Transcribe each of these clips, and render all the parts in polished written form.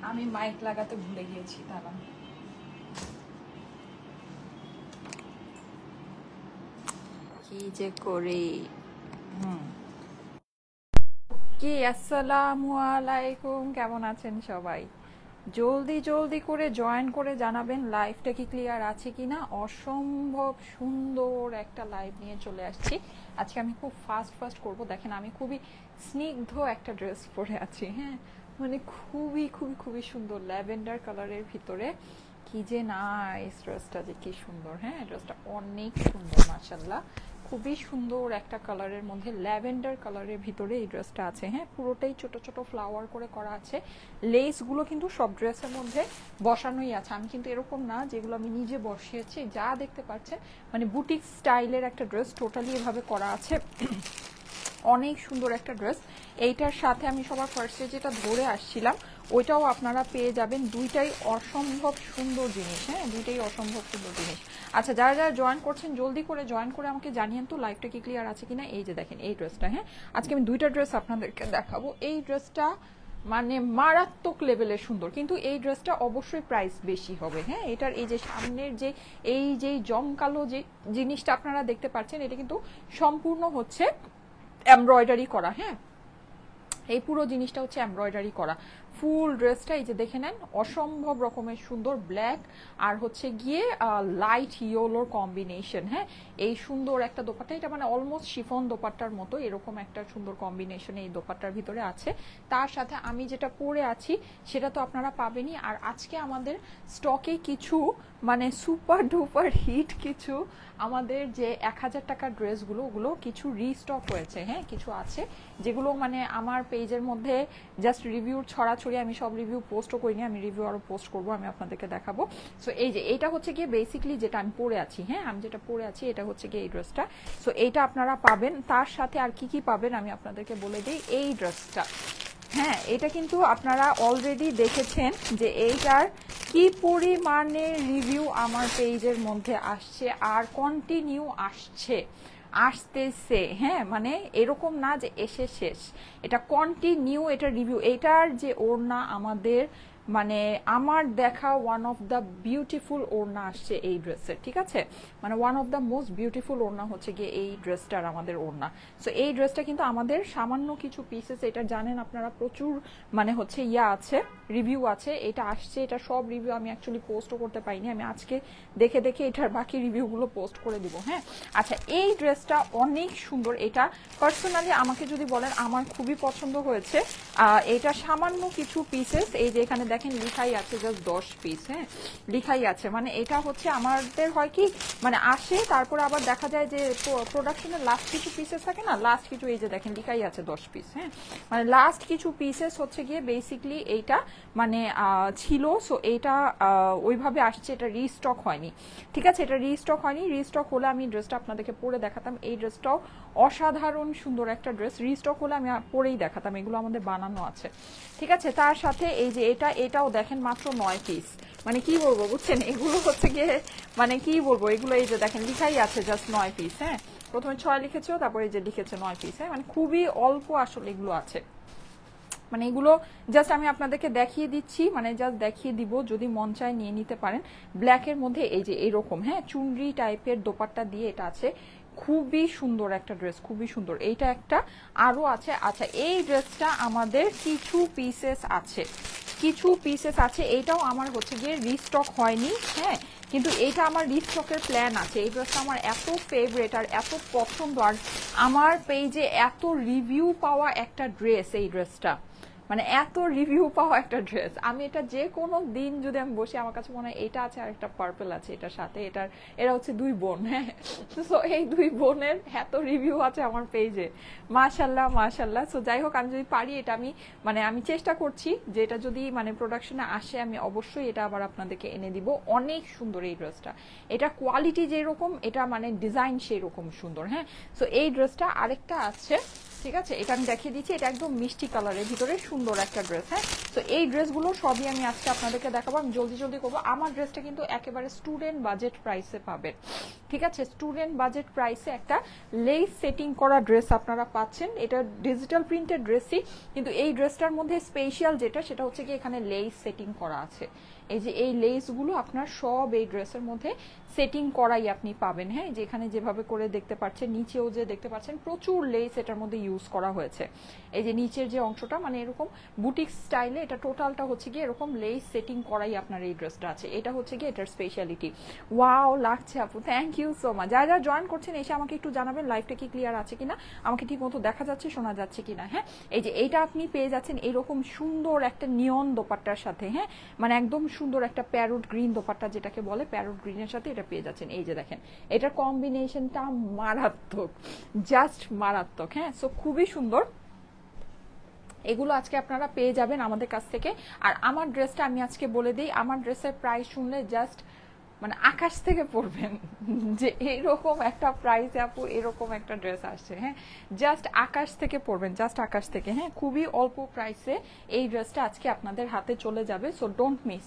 আমি মাইক লাগাতে ভুলে গিয়েছি, দাঁড়ান। কি যে করি। কি আসসালামু আলাইকুম, কেমন আছেন সবাই? জলদি জলদি করে জয়েন করে জানাবেন লাইভটা কি ক্লিয়ার আছে কিনা। অসম্ভব সুন্দর একটা লাইভ নিয়ে চলে আসছি আজকে। আমি খুব ফাস্ট করব। দেখেন আমি খুবই স্নিগ্ধ একটা ড্রেস পরে আছি, হ্যাঁ, মানে খুবই খুবই খুবই সুন্দর ল্যাভেন্ডার কালারের ভিতরে। কি যে নাইস ড্রেসটা, যে কি সুন্দর, হ্যাঁ ড্রেসটা অনেক সুন্দর মাশাআল্লাহ। খুবই সুন্দর একটা কালারের মধ্যে ল্যাভেন্ডার কালারের ভিতরে এই ড্রেসটা আছে, হ্যাঁ পুরোটাই ছোট ছোট ফ্লাওয়ার করে করা আছে। লেসগুলো কিন্তু সব ড্রেসের মধ্যে বসানোই আছে, আমি কিন্তু এরকম না যেগুলো আমি নিজে বসিয়েছি। যা দেখতে পাচ্ছেন মানে বুটিক স্টাইলের একটা ড্রেস, টোটালি এভাবে করা আছে। অনেক সুন্দর একটা ড্রেস। এইটার সাথে আমি সবার ফার্স্টে যেটা ধরে আসছিলাম ওইটাও আপনারা পেয়ে যাবেন। দুইটাই অসম্ভব সুন্দর জিনিস, হ্যাঁ দুইটাই অসম্ভব সুন্দর জিনিস। আচ্ছা, যারা যারা জয়েন করছেন জলদি করে জয়েন করে আমাকে জানিয়েন তো লাইভটা কি ক্লিয়ার আছে কিনা। এই যে দেখেন এই ড্রেসটা, হ্যাঁ আজকে আমি দুইটা ড্রেস আপনাদেরকে দেখাবো। এই ড্রেসটা মানে মারাত্মক লেভেলের সুন্দর, কিন্তু এই ড্রেসটা অবশ্যই প্রাইস বেশি হবে, হ্যাঁ এটার এই যে সামনের যে এই যে জমকালো যে জিনিসটা আপনারা দেখতে পাচ্ছেন, এটা কিন্তু সম্পূর্ণ হচ্ছে এমব্রয়ডারি করা, হ্যাঁ এই পুরো জিনিসটা হচ্ছে এমব্রয়ডারি করা। ফুল ড্রেসটা এই যে দেখে নেন, অসম্ভব রকমের সুন্দর। ব্ল্যাক আর হচ্ছে গিয়ে লাইট ইয়েলোর কম্বিনেশন, হ্যাঁ এই সুন্দর একটা দোপাট্টা। এটা মানে অলমোস্ট শিফন দোপাট্টার মতো এরকম একটা সুন্দর কম্বিনেশন এই দোপাট্টার ভিতরে আছে। তার সাথে আমি যেটা পরে আছি সেটা তো আপনারা পাবেনই। আর আজকে আমাদের স্টকে কিছু মানে সুপার ডুপার হিট কিছু আমাদের যে 1000 টাকার ড্রেসগুলো, ওগুলো কিছু রিস্টক হয়েছে, হ্যাঁ কিছু আছে যেগুলো মানে আমার পেজের মধ্যে জাস্ট রিভিউর ছড়াছড়ি, আমি সব রিভিউ পোস্টও করিনি, আমি রিভিউ আরও পোস্ট করবো, আমি আপনাদেরকে দেখাবো। সো এই যে এইটা হচ্ছে গিয়ে বেসিকলি যেটা আমি পরে আছি, হ্যাঁ আমি যেটা পরে আছি এটা হচ্ছে গিয়ে এই ড্রেসটা। সো এইটা আপনারা পাবেন। তার সাথে আর কি কি পাবেন আমি আপনাদেরকে বলে দিই। এই ড্রেসটা, হ্যাঁ এটা কিন্তু আপনারা অলরেডি দেখেছেন যে এইটার কি পরিমাণে রিভিউ আমার পেজের মধ্যে আসছে আর কন্টিনিউ আসতেছে, হ্যাঁ মানে এরকম না যে এসে শেষ, এটা কন্টিনিউ, এটা রিভিউ। এটার যে ওড়না আমাদের মানে আমার দেখা ওয়ান অফ দ্য বিউটিফুল ওড়না আসছে এই ড্রেসের, ঠিক আছে মানে one of the most beautiful ওড়না হচ্ছে গিয়ে এই ড্রেসটার আমাদের ওড়না। সো এই ড্রেসটা কিন্তু আমাদের সামান্য কিছু পিসেস, এটা জানেন আপনারা প্রচুর মানে হচ্ছে আছে রিভিউ আছে, এটা আসছে, এটা সব রিভিউ আমি অ্যাকচুয়ালি পোস্টও করতে পাইনি, আমি আজকে দেখে দেখে এটার বাকি রিভিউগুলো পোস্ট করে দিব, হ্যাঁ। আচ্ছা এই ড্রেসটা অনেক সুন্দর, এটা পার্সোনালি আমাকে যদি বলেন আমার খুবই পছন্দ হয়েছে। এটা সামান্য কিছু পিসেস, এই যে এখানে দেখেন লিখাই আছে জাস্ট 10 পিস, হ্যাঁ লিখাই আছে, মানে এটা হচ্ছে আমাদের হয় কি মানে আসে তারপর আবার দেখা যায় যে প্রোডাকশনের লাস্ট কিছু পিসেস থাকে না, লাস্ট কিছু এই যে দেখেন লিখাই আছে 10 পিস, হ্যাঁ মানে লাস্ট কিছু পিসেস হচ্ছে গিয়ে বেসিকলি এইটা মানে ছিল। সো এইটা ওইভাবে আসছে, এটা রিস্টক হয়নি, ঠিক আছে এটা রিস্টক হয়নি। রিস্টক হলে আমি ড্রেসটা আপনাদেরকে পরে দেখাতাম। এই ড্রেসটাও অসাধারণ সুন্দর একটা ড্রেস, রিস্টক হলে আমি পরেই দেখাতাম, এগুলো আমাদের বানানো আছে, ঠিক আছে। তার সাথে এই যে এটাও দেখেন মাত্র 9 পিস, মানে কি বলবো বুঝছেন, এগুলো হচ্ছে গিয়ে মানে কি বলবো, এগুলো এই যে দেখেন লিখাই আছে জাস্ট 9 পিস, হ্যাঁ প্রথমে 6 লিখেছো তারপরে এই যে লিখেছে 9 পিস, হ্যাঁ মানে খুবই অল্প আসলে এগুলো আছে। মানে এগুলো জাস্ট আমি আপনাদেরকে দেখিয়ে দিচ্ছি, মানে জাস্ট দেখিয়ে দিব, যদি মন চায় নিয়ে নিতে পারেন। ব্ল্যাকের মধ্যে এই যে এরকম, হ্যাঁ চুনরি টাইপের দোপাট্টা দিয়ে এটা আছে, খুবই সুন্দর একটা ড্রেস, খুবই সুন্দর। এইটা একটা আরো আছে। আচ্ছা এই ড্রেসটা আমাদের কিছু পিসেস আছে, কিছু পিসেস আছে, এইটাও আমার হচ্ছে গিয়ে রিস্টক হয়নি, হ্যাঁ কিন্তু এইটা আমার রিস্টকের প্ল্যান আছে। এই ড্রেসটা আমার এত ফেভারিট আর এত পছন্দ, আর আমার পেজে এত রিভিউ পাওয়া একটা ড্রেস এই ড্রেসটা, মানে এত রিভিউ পাওয়া একটা ড্রেস। আমি এটা যে কোনো দিন যদি আমি বসি আমার কাছে মনে হয় এটা আছে আর একটা পার্পল আছে এটার সাথে, এরা হচ্ছে 2 বোন, হ্যাঁ সো এই 2 বোনের এত রিভিউ আছে আমার পেজে, মাশাল্লাহ মাশাল্লাহ। সো যাই হোক আমি যদি পারি এটা আমি চেষ্টা করছি যে এটা যদি মানে প্রোডাকশনে আসে আমি অবশ্যই এটা আবার আপনাদেরকে এনে দিব। অনেক সুন্দর এই ড্রেসটা, এটা কোয়ালিটি যেরকম এটা মানে ডিজাইন সেই রকম সুন্দর, হ্যাঁ। সো এই ড্রেসটা আরেকটা আছে, ঠিক আছে, এটা আমি দেখিয়ে দিচ্ছি, এটা একদম মিষ্টি কালারের ভিতরে সুন্দর একটা ড্রেস। হ্যাঁ, তো এই ড্রেসগুলো সবই আমি আজকে আপনাদেরকে দেখাবো। আমি জলদি জলদি করবো। আমার ড্রেসটা কিন্তু একেবারে স্টুডেন্ট বাজেট প্রাইসে পাবেন। ঠিক আছে, স্টুডেন্ট বাজেট প্রাইসে একটা লেস সেটিং করা ড্রেস আপনারা পাচ্ছেন। এটা ডিজিটাল প্রিন্টেড ড্রেসই, কিন্তু এই ড্রেসটার মধ্যে স্পেশাল যেটা সেটা হচ্ছে কি এখানে লেস সেটিং করা আছে। এই যে এই লেসগুলো আপনার সব এই ড্রেসের মধ্যে সেটিং করাই আপনি পাবেন। হ্যাঁ, যেখানে যেভাবে করে দেখতে পাচ্ছেন, নিচেও যে দেখতে পাচ্ছেন প্রচুর লেস এটার মধ্যে ইউজ করা হয়েছে। এই যে নিচের যে অংশটা মানে এরকম বুটিক স্টাইলে, এটা টোটালটা হচ্ছে গিয়ে এরকম লেস সেটিং করাই আপনার এই ড্রেসটা আছে। এটা হচ্ছে গিয়ে এটার স্পেশালিটি। ওয়াও লাগছে আপু, থ্যাংক ইউ সো মাচ। যারা যারা জয়েন করছেন এসে আমাকে একটু জানাবেন লাইভটা কি ক্লিয়ার আছে কিনা, আমাকে ঠিক মতো দেখা যাচ্ছে শোনা যাচ্ছে কিনা। হ্যাঁ, এই যে এইটা আপনি পেয়ে যাচ্ছেন এরকম সুন্দর একটা নিয়ন দোপাট্টার সাথে। হ্যাঁ, মানে একদম সুন্দর একটা প্যারোট গ্রিন দোপাট্টা যেটাকে বলে, প্যারোট গ্রিনের সাথে এটা পেয়ে যাচ্ছেন। এই যে দেখেন এটার কম্বিনেশনটা মারাত্মক, জাস্ট মারাত্মক। হ্যাঁ, সো খুবই সুন্দর। এগুলো আজকে আপনারা পেয়ে যাবেন আমাদের কাছ থেকে। আর আমার ড্রেসটা আমি আজকে বলে দিই, আমার ড্রেসের প্রাইস শুনলে জাস্ট মানে আকাশ থেকে পড়বেন যে এরকম একটা প্রাইসে আপু এরকম একটা ড্রেস আসছে। হ্যাঁ, জাস্ট আকাশ থেকে পড়বেন, জাস্ট আকাশ থেকে। হ্যাঁ, খুবই অল্প প্রাইসে এই ড্রেসটা আজকে আপনাদের হাতে চলে যাবে। So don't miss.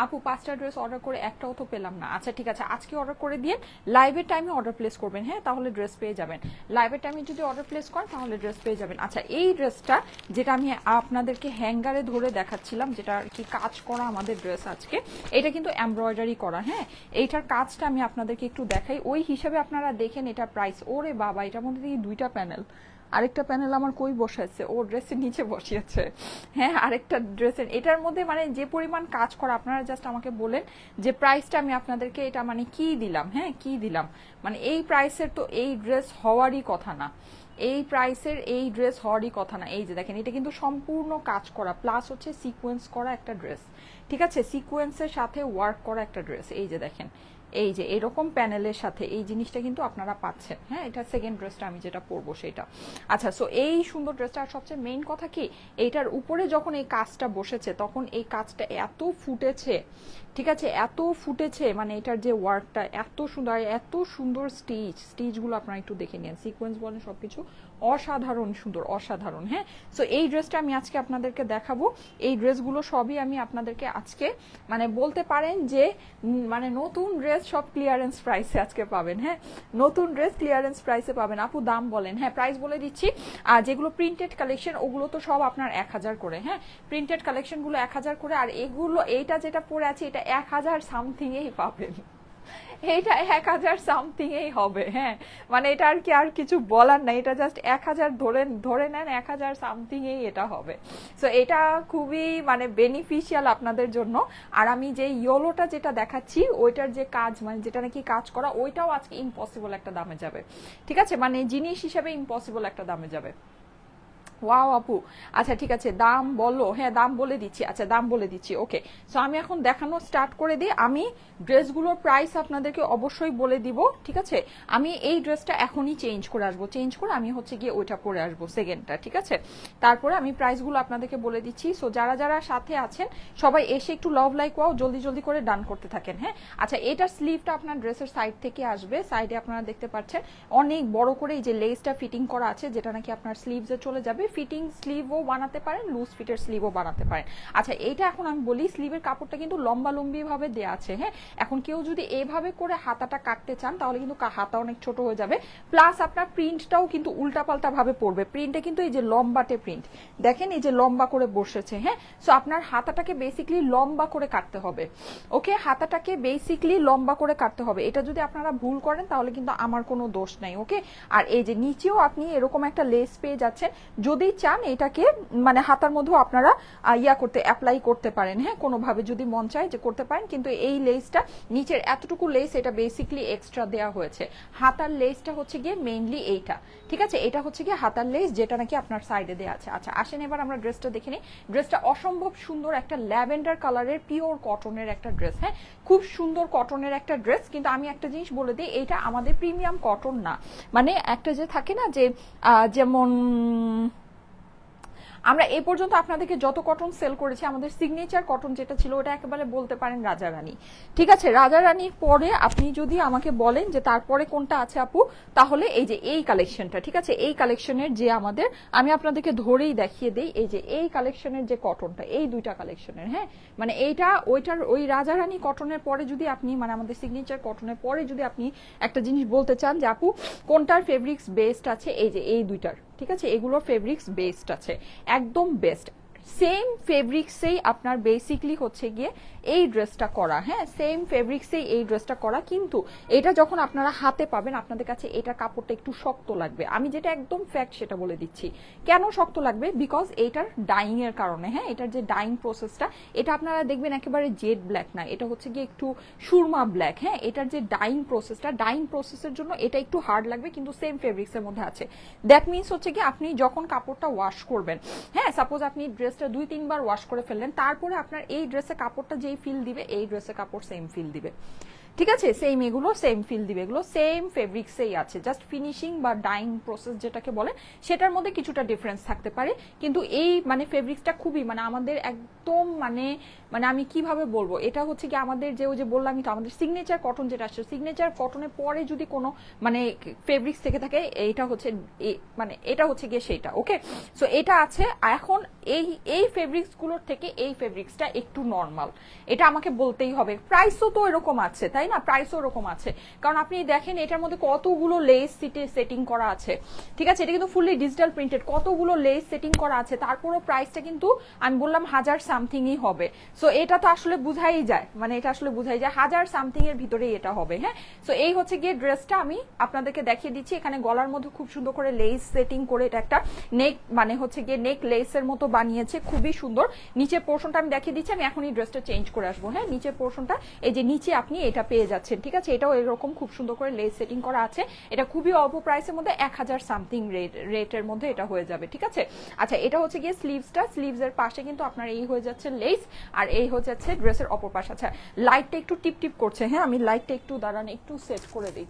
আপু 5টা ড্রেস অর্ডার করে একটাও তো পেলাম না। আচ্ছা ঠিক আছে, আজকে অর্ডার করে দিয়ে লাইভের টাইমে অর্ডার প্লেস করবেন। হ্যাঁ, তাহলে ড্রেস পেয়ে যাবেন। লাইভের টাইমে যদি অর্ডার প্লেস করেন তাহলে ড্রেস পেয়ে যাবেন। আচ্ছা, এই ড্রেসটা যেটা আমি আপনাদেরকে হ্যাঙ্গারে ধরে দেখাচ্ছিলাম, যেটা আর কি কাজ করা আমাদের ড্রেস আজকে, এটা কিন্তু এমব্রয়ডারি করা। হ্যাঁ, এইটার কাজটা আমি আপনাদেরকে একটু দেখাই, ওই হিসাবে আপনারা দেখেন এটা প্রাইস। ওরে বাবা, এটার মধ্যে থেকে 2টা প্যানেল, আরেকটা প্যানেল আমার কই বসাচ্ছে, ও ড্রেসের নিচে বসিয়েছে। হ্যাঁ, আরেকটা ড্রেসের, এটার মধ্যে মানে যে পরিমাণ কাজ করা, আপনারা জাস্ট আমাকে বলেন যে প্রাইসটা আমি আপনাদেরকে এটা মানে কি দিলাম। হ্যাঁ, কি দিলাম, মানে এই প্রাইসের তো এই ড্রেস হওয়ারই কথা না, এই প্রাইসের এই ড্রেস হওয়ারই কথা না। এই যে দেখেন এটা কিন্তু সম্পূর্ণ কাজ করা, প্লাস হচ্ছে সিকোয়েন্স করা একটা ড্রেস। ঠিক আছে, সিকোয়েন্সের সাথে ওয়ার্ক করা একটা ড্রেস। এই যে দেখেন, এই যে এরকম প্যানেলের সাথে এই জিনিসটা কিন্তু আপনারা পাচ্ছেন। হ্যাঁ, এটা সেকেন্ড ড্রেসটা আমি যেটা পরবো সেটা। আচ্ছা, সো এই সুন্দর ড্রেসটা। আর সবচেয়ে মেইন কথা কি, এইটার উপরে যখন এই কাজটা বসেছে তখন এই কাজটা এত ফুটেছে। ঠিক আছে, এত ফুটেছে, মানে এটার যে ওয়ার্কটা এত সুন্দর, এত সুন্দর স্টিচগুলো আপনারা একটু দেখে নিন, সিকোয়েন্স বলেন সবকিছু অসাধারণ সুন্দর, অসাধারণ। হ্যাঁ, সো এই ড্রেসটা আমি আজকে আপনাদেরকে দেখাবো। এই ড্রেসগুলো সবই আমি আপনাদেরকে আজকে মানে বলতে পারেন যে মানে নতুন ড্রেস সব ক্লিয়ারেন্স প্রাইসে আজকে পাবেন। হ্যাঁ, নতুন ড্রেস ক্লিয়ারেন্স প্রাইসে পাবেন। আপু দাম বলেন। হ্যাঁ, প্রাইস বলে দিচ্ছি। আর যেগুলো প্রিন্টেড কালেকশন ওগুলো তো সব আপনার 1000 করে। হ্যাঁ, প্রিন্টেড কালেকশনগুলো 1000 করে, আর এগুলো এইটা যেটা পরে আছে এটা 1000 সামথিং এই পাবেন। এইটা 1000 সামথিং এই হবে। হ্যাঁ, মানে এটা আর কি আর কিছু বলার নাই, এটা জাস্ট 1000 ধরে নেন, 1000 সামথিং এই এটা হবে। সো এটা খুবই মানে বেনিফিশিয়াল আপনাদের জন্য। আর আমি যে ইয়েলোটা যেটা দেখাচ্ছি ওইটার যে কাজ, মানে যেটা নাকি কাজ করা, ওইটাও আজকে ইম্পসিবল একটা দামে যাবে। ঠিক আছে, মানে জিনিস হিসেবে ইম্পসিবল একটা দামে যাবে। ওয়াও আপু, আচ্ছা ঠিক আছে, দাম বলো। হ্যাঁ, দাম বলে দিচ্ছি। আচ্ছা, দাম বলে দিচ্ছি। ওকে, সো আমি এখন দেখানো স্টার্ট করে দিই। আমি ড্রেসগুলোর প্রাইস আপনাদেরকে অবশ্যই বলে দিব। ঠিক আছে, আমি এই ড্রেসটা এখনই চেঞ্জ করে আসবো, চেঞ্জ করে আমি হচ্ছে গিয়ে ওইটা পরে আসবো সেকেন্ডটা। ঠিক আছে, তারপরে আমি প্রাইসগুলো আপনাদেরকে বলে দিচ্ছি। সো যারা যারা সাথে আছেন সবাই এসে একটু লাভ লাইক ওয়াও জলদি জলদি করে ডান করতে থাকেন। হ্যাঁ, আচ্ছা, এটার স্লিভটা আপনার ড্রেসের সাইড থেকে আসবে। সাইডে আপনারা দেখতে পাচ্ছেন অনেক বড় করে এই যে লেসটা ফিটিং করা আছে, যেটা নাকি আপনার স্লিভসে চলে যাবে। ফিটিং স্লিভও বানাতে পারেন, লুজ ফিটের স্লিভও বানাতে পারেন। আচ্ছা, এইটা এখন আমি বলি, স্লিভের কাপড়টা কিন্তু লম্বা লম্বি ভাবে দেওয়া আছে। হ্যাঁ, এখন কেউ যদি এইভাবে করে হাতাটা কাটতে চান তাহলে কিন্তু হাতা অনেক ছোট হয়ে যাবে, প্লাস আপনার প্রিন্টটাও কিন্তু উল্টাপাল্টা ভাবে পড়বে। প্রিন্টে কিন্তু এই যে লম্বাটে প্রিন্ট দেখেন, এই যে লম্বা করে বসেছে। হ্যাঁ, সো আপনার হাতাটাকে বেসিক্যালি লম্বা করে কাটতে হবে। ওকে, হাতাটাকে বেসিক্যালি লম্বা করে কাটতে হবে। এটা যদি আপনারা ভুল করেন তাহলে কিন্তু আমার কোনো দোষ নাই। ওকে, আর এই যে নিচেও আপনি এরকম একটা লেস পেয়ে যাচ্ছেন, যদি চান এটাকে মানে হাতার মধ্যেও আপনারা অ্যাপ্লাই করতে পারেন। হ্যাঁ, কোনোভাবে যদি মন চায় যে করতে পারেন, কিন্তু এই লেসটা নিচের এতটুকু লেস এটা বেসিক্যালি এক্সট্রা দেওয়া হয়েছে। হাতার লেসটা হচ্ছে গিয়ে মেইনলি এইটা। ঠিক আছে, এটা হচ্ছে গিয়ে হাতার লেস যেটা নাকি আপনার সাইডে দেওয়া আছে। আচ্ছা, আসেন এবার আমরা ড্রেসটা দেখে নিই। ড্রেসটা অসম্ভব সুন্দর, একটা ল্যাভেন্ডার কালারের পিওর কটনের একটা ড্রেস। হ্যাঁ, খুব সুন্দর কটনের একটা ড্রেস, কিন্তু আমি একটা জিনিস বলে দিই, এটা আমাদের প্রিমিয়াম কটন না। মানে একটা যে থাকে না যে যেমন আমরা এই পর্যন্ত আপনাদেরকে যত কটন সেল করেছি, আমাদের সিগনেচার কটন যেটা ছিল ওটা একেবারে বলতে পারেন রাজা রানী। ঠিক আছে, রাজা রানীর পরে আপনি যদি আমাকে বলেন যে তারপরে কোনটা আছে আপু, তাহলে এই যে এই কালেকশনটা, ঠিক আছে, এই কালেকশনের যে আমাদের, আমি আপনাদেরকে ধরেই দেখিয়ে দেই, এই যে এই কালেকশনের যে কটনটা, এই দুইটা কালেকশনের, হ্যাঁ, মানে এইটা ওইটার ওই রাজা রানী কটনের পরে যদি আপনি, মানে আমাদের সিগনেচার কটনের পরে যদি আপনি একটা জিনিস বলতে চান যে আপু কোনটার ফেব্রিক্স বেস্ট আছে, এই যে এই দুইটার, ঠিক আছে, এগুলোর ফেব্রিক্স বেস্ট আছে, একদম বেস্ট। সেম ফেব্রিক্সেই আপনার বেসিকলি হচ্ছে গিয়ে এই ড্রেসটা করা, হ্যাঁ, সেম ফেব্রিক্সেই এই ড্রেসটা করা, কিন্তু এটা যখন আপনারা হাতে পাবেন আপনাদের কাছে এটা কাপড়টা একটু শক্ত লাগবে। আমি যেটা একদম ফ্যাক্ট সেটা বলে দিচ্ছি, কেন শক্ত লাগবে, বিকজ এইটার ডাইং এর কারণে, হ্যাঁ, এটার যে ডাইং প্রসেসটা, এটা আপনারা দেখবেন একেবারে জেড ব্ল্যাক না, এটা হচ্ছে গিয়ে একটু সুরমা ব্ল্যাক, হ্যাঁ, এটার যে ডাইং প্রসেসটা, ডাইং প্রসেসের জন্য এটা একটু হার্ড লাগবে, কিন্তু সেম ফেব্রিক্সের মধ্যে আছে। দ্যাট মিনস হচ্ছে কি আপনি যখন কাপড়টা ওয়াশ করবেন, হ্যাঁ, সাপোজ আপনি ড্রেসটা 2-3 বার ওয়াশ করে ফেললেন, তারপরে আপনার এই ড্রেসে কাপড়টা যেই ফিল দিবে, এই ড্রেসে কাপড় সেম ফিল দিবে, ঠিক আছে, সেম, এগুলো সেম ফিল দিবে, এগুলো সেম ফেব্রিক্সেই আছে, জাস্ট ফিনিশিং বা ডাইং প্রসেস যেটাকে বলে সেটার মধ্যে কিছুটা ডিফারেন্স থাকতে পারে, কিন্তু এই মানে ফেব্রিক্সটা খুবই, মানে আমাদের একদম মানে মানে আমি কিভাবে বলবো, এটা হচ্ছে কি আমাদের যে ওই যে বললামই তো, আমাদের সিগনেচার কটন যেটা আসছে, সিগনেচার কটনের পরে যদি কোনো মানে ফেব্রিক্স থেকে থাকে, এইটা হচ্ছে মানে এটা হচ্ছে গিয়ে সেইটা, ওকে। সো এটা আছে। এখন এই ফেব্রিক্স গুলোর থেকে এই ফেব্রিক্সটা একটু নর্মাল, এটা আমাকে বলতেই হবে। প্রাইসও তো এরকম আছে, তাই না, প্রাইসও এরকম আছে, কারণ আপনি দেখেন এটার মধ্যে কতগুলো লেস সেটিং করা আছে, ঠিক আছে, এটা কিন্তু ফুললি ডিজিটাল প্রিন্টেড, কতগুলো লেস সেটিং করা আছে, তারপরও প্রাইসটা কিন্তু আমি বললাম 1000 সামথিংই হবে। সো এটা তো আসলে বুঝাই যায়, মানে এটা আসলে বুঝাই যায় 1000 সামথিং এর ভিতরেই এটা হবে, হ্যাঁ। সো এই হচ্ছে গিয়ে ড্রেসটা আমি আপনাদেরকে দেখিয়ে দিচ্ছি, এখানে গলার মধ্যে খুব সুন্দর করে লেস সেটিং করে এটা একটা নেক, মানে হচ্ছে গিয়ে নেক লেসের মতো বানিয়েছে, খুবই সুন্দর। নিচের পোর্শনটা আমি দেখিয়ে দিচ্ছি, আমি এখনই ড্রেসটা চেঞ্জ করে আসবো, হ্যাঁ। নিচের পোর্শনটা এই যে নিচে আপনি এটা পেয়ে যাচ্ছেন, ঠিক আছে, এটাও এরকম খুব সুন্দর করে লেস সেটিং করা আছে, এটা খুবই অল্প প্রাইসের মধ্যে 1000 সামথিং রেটের মধ্যে এটা হয়ে যাবে, ঠিক আছে। আচ্ছা, এটা হচ্ছে গিয়ে স্লিভসটা, স্লিভসের পাশে কিন্তু আপনার এই হয়ে যাচ্ছে লেস, আর এই হয়ে যাচ্ছে ড্রেসের অপর পাশ। আচ্ছা, লাইটটা একটু টিপ টিপ করছে, হ্যাঁ, আমি লাইটটা একটু দাঁড়ান একটু সেট করে দিই।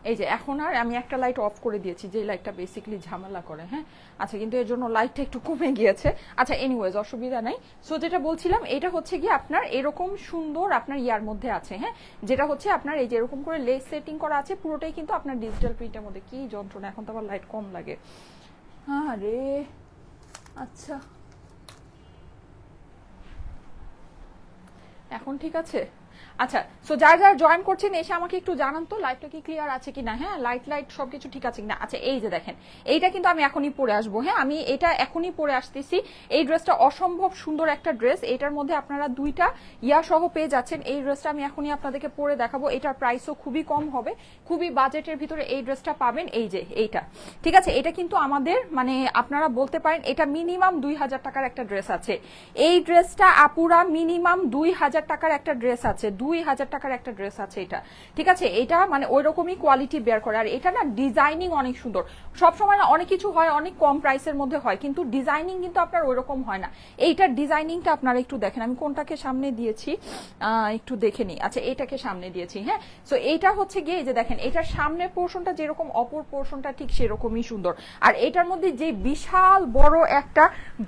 এই যে এখন আর আমি একটা লাইট অফ করে দিয়েছি, যে লাইটটা বেসিক্যালি ঝামেলা করে, হ্যাঁ। আচ্ছা, কিন্তু এর জন্য লাইটটা একটু কমে গিয়েছে। আচ্ছা, এনিওয়েজ অসুবিধা নাই। সো যেটা বলছিলাম, এটা হচ্ছে গিয়ে আপনার এরকম সুন্দর আপনার ইয়ার মধ্যে আছে, হ্যাঁ, যেটা হচ্ছে আপনার এই যে এরকম করে লেস সেটিং করা আছে, পুরোটাই কিন্তু আপনার ডিজিটাল প্রিন্টের মধ্যে। কি যন্ত্রণা, এখন তো আবার লাইট কম লাগে, হ্যাঁ রে। আচ্ছা, এখন ঠিক আছে। আচ্ছা, সো যারা যারা জয়েন করছেন এসে আমাকে একটু জানান তো লাইটটা কি ক্লিয়ার আছে কিনা, হ্যাঁ, লাইট সবকিছু ঠিক আছে কিনা। আচ্ছা, এই যে দেখেন, এইটা কিন্তু আমি এখনই পরে আসবো, হ্যাঁ, আমি এটা এখনই পরে আসতেছি। এই ড্রেসটা অসম্ভব সুন্দর একটা ড্রেস, এটার মধ্যে আপনারা দুইটা ইয়া সহ পেয়ে যাচ্ছেন। এই ড্রেসটা আমি এখনই আপনাদেরকে পরে দেখাবো, এটার প্রাইসও খুবই কম হবে, খুবই বাজেটের ভিতরে এই ড্রেসটা পাবেন। এই যে এইটা, ঠিক আছে, এটা কিন্তু আমাদের মানে আপনারা বলতে পারেন এটা মিনিমাম 2000 টাকার একটা ড্রেস আছে। এই ড্রেসটা আপুরা মিনিমাম 2000 টাকার একটা ড্রেস আছে, 2000 টাকার একটা ড্রেস আছে এটা, ঠিক আছে। এটা মানে ওই রকমই কোয়ালিটি বের করে, আর এটা না ডিজাইনিং অনেক সুন্দর। সবসময় না অনেক কিছু হয় অনেক কম প্রাইসের মধ্যে হয়, কিন্তু ডিজাইনিং কিন্তু আপনার ওই রকম হয় না। এইটার ডিজাইনিংটা আপনারা একটু দেখেন, আমি কোনটাকে সামনে দিয়েছি একটু দেখে নিই। আচ্ছা, এইটাকে সামনে দিয়েছি, হ্যাঁ। সো এইটা হচ্ছে গিয়ে যে দেখেন, এটার সামনের পোর্শনটা যেরকম, অপর পোর্শনটা ঠিক সেরকমই সুন্দর। আর এটার মধ্যে যে বিশাল বড় একটা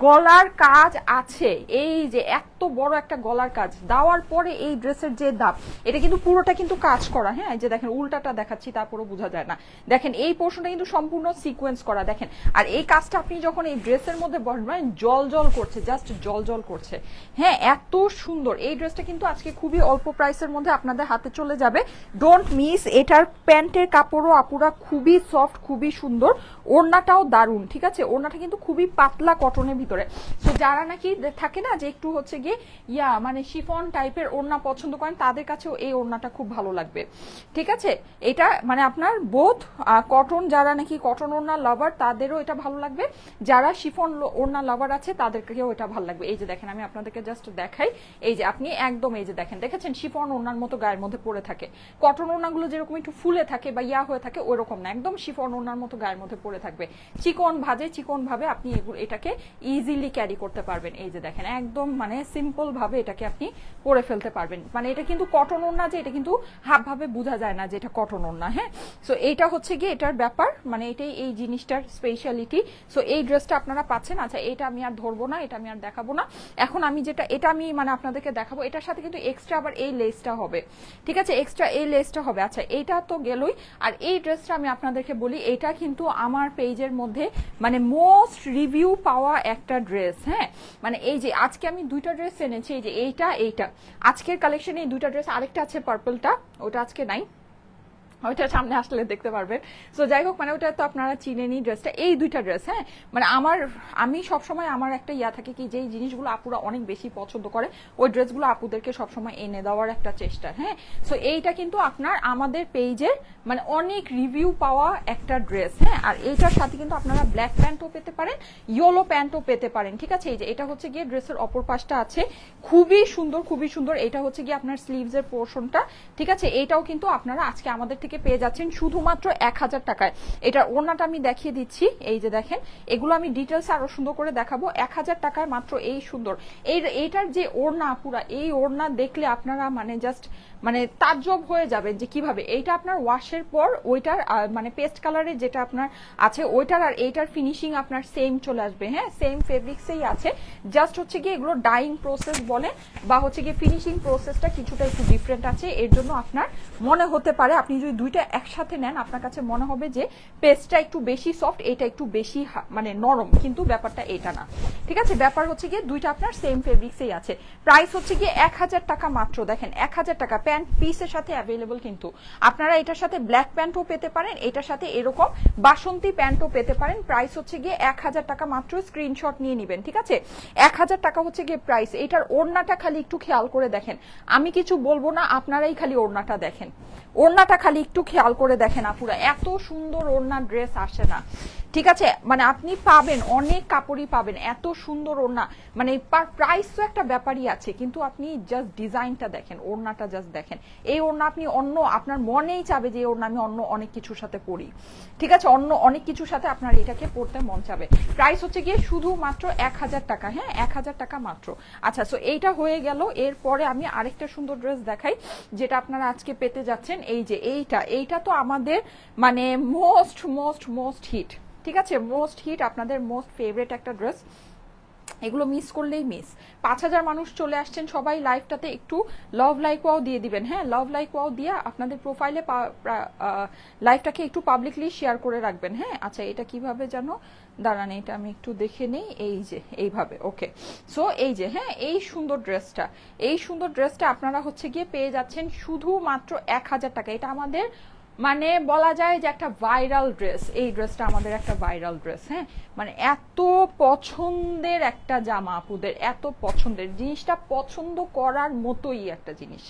গলার কাজ আছে, এই যে এত বড় একটা গলার কাজ দেওয়ার পরে এই ড্রেসের যে দাম, এটা কিন্তু পুরোটা কিন্তু কাজ করা, হ্যাঁ। এই যে দেখেন, উল্টাটা দেখাচ্ছি তারপরও বোঝা যায় না, দেখেন এই পোর্শনটা কিন্তু সম্পূর্ণ সিকোয়েন্স করা, দেখেন। আর এই কাজটা আপনি যখন এই ড্রেসের মধ্যে বসবেন, জল জল করছে, জাস্ট জল জল করছে, হ্যাঁ, এত সুন্দর। এই ড্রেসটা কিন্তু আজকে খুবই অল্প প্রাইসের মধ্যে আপনাদের হাতে চলে যাবে, ডোন্ট মিস। এটার প্যান্টের কাপড়ও আপুরা খুবই সফট, খুবই সুন্দর, ওড়নাটাও দারুণ, ঠিক আছে, ওড়নাটা কিন্তু খুবই পাতলা কটনের ভিতরে। তো যারা নাকি থাকে না যে একটু হচ্ছে গিয়ে ইয়া মানে শিফন টাইপের ওড়না পছন্দ করেন, তাদের কাছেও এই ওড়নাটা খুব ভালো লাগবে, ঠিক আছে। এটা মানে আপনার বোথ কটন, যারা নাকি কটন ওড়না লাভার তাদেরও এটা ভালো লাগবে, যারা শিফন ওড়না লাভার আছে তাদেরকেও এটা ভালো লাগবে। এই যে দেখেন, আমি আপনাদেরকে জাস্ট দেখাই, এই যে আপনি একদম এই যে দেখেন, দেখেছেন শিফন ওড়নার মতো গায়ের মধ্যে পরে থাকে। কটন ওড়নাগুলো যেরকম একটু ফুলে থাকে বা ইয়া হয়ে থাকে, ওইরকম না, একদম শিফন ওড়নার মতো গায়ের মধ্যে পরে থাকবে, চিকন ভাবে আপনি এটাকে ইজিলি ক্যারি করতে পারবেন। এই যে দেখেন একদম মানে সিম্পল ভাবে এটাকে আপনি পরে ফেলতে পারবেন। মানে এটা কিন্তু কটন ওড়না যে, এটা কিন্তু হাফ ভাবে বোঝা যায় না যে এটা কটন ওড়না। হ্যাঁ, সো এইটা হচ্ছে গিয়ে এটার ব্যাপার, মানে এটাই এই জিনিসটার স্পেশালিটি। সো এই ড্রেসটা আপনারা পাচ্ছেন। আচ্ছা, এটা আমি আর ধরবো না, এটা আমি আর দেখাবো না। এখন আমি যেটা এটা আমি মানে আপনাদেরকে দেখাবো, এটার সাথে কিন্তু এক্সট্রা আবার এই লেসটা হবে, ঠিক আছে, এক্সট্রা এই লেসটা হবে। আচ্ছা, এইটা তো গেলই। আর এই ড্রেসটা আমি আপনাদেরকে বলি, এটা কিন্তু আমার পেজের মধ্যে মানে মোস্ট রিভিউ পাওয়া একটা ড্রেস। হ্যাঁ, মানে এই যে আজকে আমি দুইটা ড্রেস এনেছি, এই যে এইটা আজকের কালেকশনে এই দুইটা ড্রেস, আরেকটা আছে পার্পলটা, ওটা আজকে নাই, ওইটা সামনে আসলে দেখতে পারবেন। সো যাই হোক, মানে ওটা তো আপনারা চিনেনি ড্রেসটা, এই দুইটা ড্রেস। হ্যাঁ, মানে আমি সবসময় আমার একটা ইয়া থাকে কি, যেই জিনিসগুলো আপুরা অনেক বেশি পছন্দ করে ওই ড্রেসগুলো আপুদেরকে সবসময় এনে দেওয়ার একটা চেষ্টা। হ্যাঁ, সো এইটা কিন্তু আপনার আমাদের পেজের মানে অনেক রিভিউ পাওয়া একটা ড্রেস। হ্যাঁ, আর এইটার সাথে কিন্তু আপনারা ব্ল্যাক প্যান্টও পেতে পারেন, ইয়েলো প্যান্টও পেতে পারেন, ঠিক আছে। এই যে এটা হচ্ছে গিয়ে ড্রেসের অপর পাশটা আছে, খুবই সুন্দর খুবই সুন্দর। এটা হচ্ছে গিয়ে আপনার স্লিভস এর পোর্শনটা, ঠিক আছে। এইটাও কিন্তু আপনারা আজকে আমাদের থেকে পেয়ে যাচ্ছেন শুধুমাত্র 1000 টাকায়। এটার ওড়নাটা আমি দেখিয়ে দিচ্ছি, এই যে দেখেন, এগুলো আমি ডিটেলস আরো সুন্দর করে দেখাবো। 1000 টাকায় মাত্র এই সুন্দর এইটার যে ওড়না, পুরা এই ওড়না দেখলে আপনারা মানে জাস্ট মানে তাজ্জব হয়ে যাবে যে কিভাবে এইটা আপনার ওয়াশের পর ওইটার মানে পেস্ট কালারের যেটা আপনার আছে ওইটার আর এইটার ফিনিশিং আপনার সেম চলে আসবে। হ্যাঁ, সেম ফেব্রিক্সেই আছে, জাস্ট হচ্ছে কি এগুলো ডাইং প্রসেস বলে বা হচ্ছে কি ফিনিশিং প্রসেসটা কিছুটা একটু ডিফারেন্ট আছে। এর জন্য আপনার মনে হতে পারে আপনি যদি দুইটা একসাথে নেন আপনার কাছে মনে হবে যে পেস্টটা একটু বেশি সফট, এটা একটু বেশি মানে নরম, কিন্তু ব্যাপারটা এটা না, ঠিক আছে। ব্যাপার হচ্ছে গিয়ে দুইটা আপনার সেম ফেব্রিক্সেই আছে। প্রাইস হচ্ছে গিয়ে 1000 টাকা মাত্র। দেখেন 1000 টাকা, প্যান্ট পিসের সাথে অ্যাভেলেবল, কিন্তু আপনারা এটার সাথে ব্ল্যাক প্যান্টও পেতে পারেন, এটার সাথে এরকম বাসন্তী প্যান্টও পেতে পারেন। প্রাইস হচ্ছে গিয়ে 1000 টাকা মাত্র। স্ক্রিনশট নিয়ে নিবেন, ঠিক আছে। 1000 টাকা হচ্ছে গিয়ে প্রাইস। এটার ওড়নাটা খালি একটু খেয়াল করে দেখেন, আমি কিছু বলবো না, আপনারাই খালি ওড়নাটা দেখেন, ওড়নাটা খালি একটু খেয়াল করে দেখেন আপুরা, এত সুন্দর ওড়না ড্রেস আসে না, ঠিক আছে। মানে আপনি পাবেন অনেক কাপড়ই পাবেন, এত সুন্দর ওড়না, মানে প্রাইস তো একটা ব্যাপারই আছে, কিন্তু আপনি জাস্ট ডিজাইনটা দেখেন, ওড়নাটা জাস্ট দেখেন। এই ওড়না আপনি অন্য আপনার মনেই চাবে যে এই ওড়না আমি অন্য অনেক কিছুর সাথে পরি, ঠিক আছে, অন্য অনেক কিছুর সাথে আপনার এটাকে পরতে মন চাবে। প্রাইস হচ্ছে গিয়ে শুধুমাত্র 1000 টাকা। হ্যাঁ, 1000 টাকা মাত্র। আচ্ছা, সো এইটা হয়ে গেল। এরপরে আমি আরেকটা সুন্দর ড্রেস দেখাই যেটা আপনারা আজকে পেতে যাচ্ছেন। এই যে এইটা তো আমাদের মানে মোস্ট হিট, ঠিক আছে, মোস্ট হিট, আপনাদের মোস্ট ফেভারিট একটা ড্রেস। এগুলো মিস করলেই মিস। 5000 মানুষ চলে আসছেন সবাই লাইভটাতে, একটু লাভ লাইক ওয়াও দিয়ে দিবেন। হ্যাঁ, লাভ লাইক ওয়াও দিয়ে আপনাদের প্রোফাইলে লাইভটাকে একটু পাবলিকলি শেয়ার করে রাখবেন। হ্যাঁ, আচ্ছা, এটা কিভাবে জানো, দাঁড়ান এটা আমি একটু দেখে নেই। এই যে এইভাবে, ওকে। সো এই যে হ্যাঁ, এই সুন্দর ড্রেসটা আপনারা হচ্ছে গিয়ে পেয়ে যাচ্ছেন শুধুমাত্র 1000 টাকা। এটা আমাদের মানে বলা যায় যে একটা ভাইরাল ড্রেস, এই ড্রেসটা আমাদের একটা ভাইরাল ড্রেস। হ্যাঁ, মানে এত পছন্দের একটা জামা আপুদের, এত পছন্দের জিনিসটা, পছন্দ করার মতোই একটা জিনিস,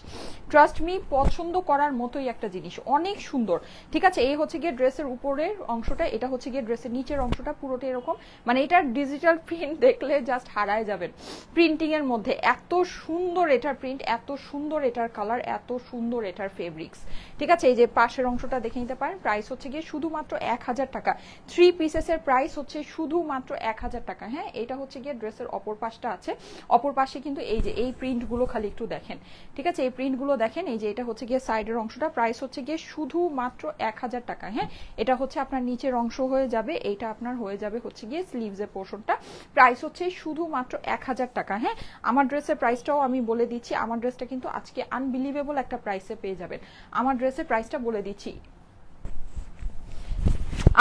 ট্রাস্ট মি, পছন্দ করার মতোই একটা জিনিস, অনেক সুন্দর, ঠিক আছে। এই হচ্ছে গিয়ে ড্রেসের উপরের অংশটা, এটা হচ্ছে গিয়ে ড্রেসের নিচের অংশটা, পুরোটা এরকম, মানে এটার ডিজিটাল প্রিন্ট দেখলে জাস্ট হারায় যাবেন প্রিন্টিং এর মধ্যে। এত সুন্দর এটার প্রিন্ট, এত সুন্দর এটার কালার, এত সুন্দর এটার ফেব্রিক্স, ঠিক আছে। এই যে পাশের অংশটা দেখে নিতে পারেন। প্রাইস হচ্ছে গিয়ে শুধুমাত্র 1000 টাকা। 3 পিসেসের প্রাইস হচ্ছে শুধুমাত্র 1000 টাকা। হ্যাঁ, এটা হচ্ছে গিয়ে ড্রেসের অপর পাশটা আছে, অপর পাশে কিন্তু এই যে এই প্রিন্টগুলো খালি একটু দেখেন, ঠিক আছে, এই প্রিন্টগুলো দেখেন। এই যে এটা হচ্ছে গিয়ে সাইডের অংশটা, প্রাইস হচ্ছে গিয়ে শুধুমাত্র 1000 টাকা। হ্যাঁ, এটা হচ্ছে আপনার নিচের অংশ হয়ে যাবে, এইটা আপনার হয়ে যাবে হচ্ছে গিয়ে স্লিভস এর পোর্শনটা। প্রাইস হচ্ছে শুধুমাত্র 1000 টাকা। হ্যাঁ, আমার ড্রেসের প্রাইসটাও আমি বলে দিচ্ছি, আমার ড্রেসটা কিন্তু আজকে আনবিলিভেবল একটা প্রাইসে পেয়ে যাবেন। আমার ড্রেসের প্রাইসটা বলে দিচ্ছি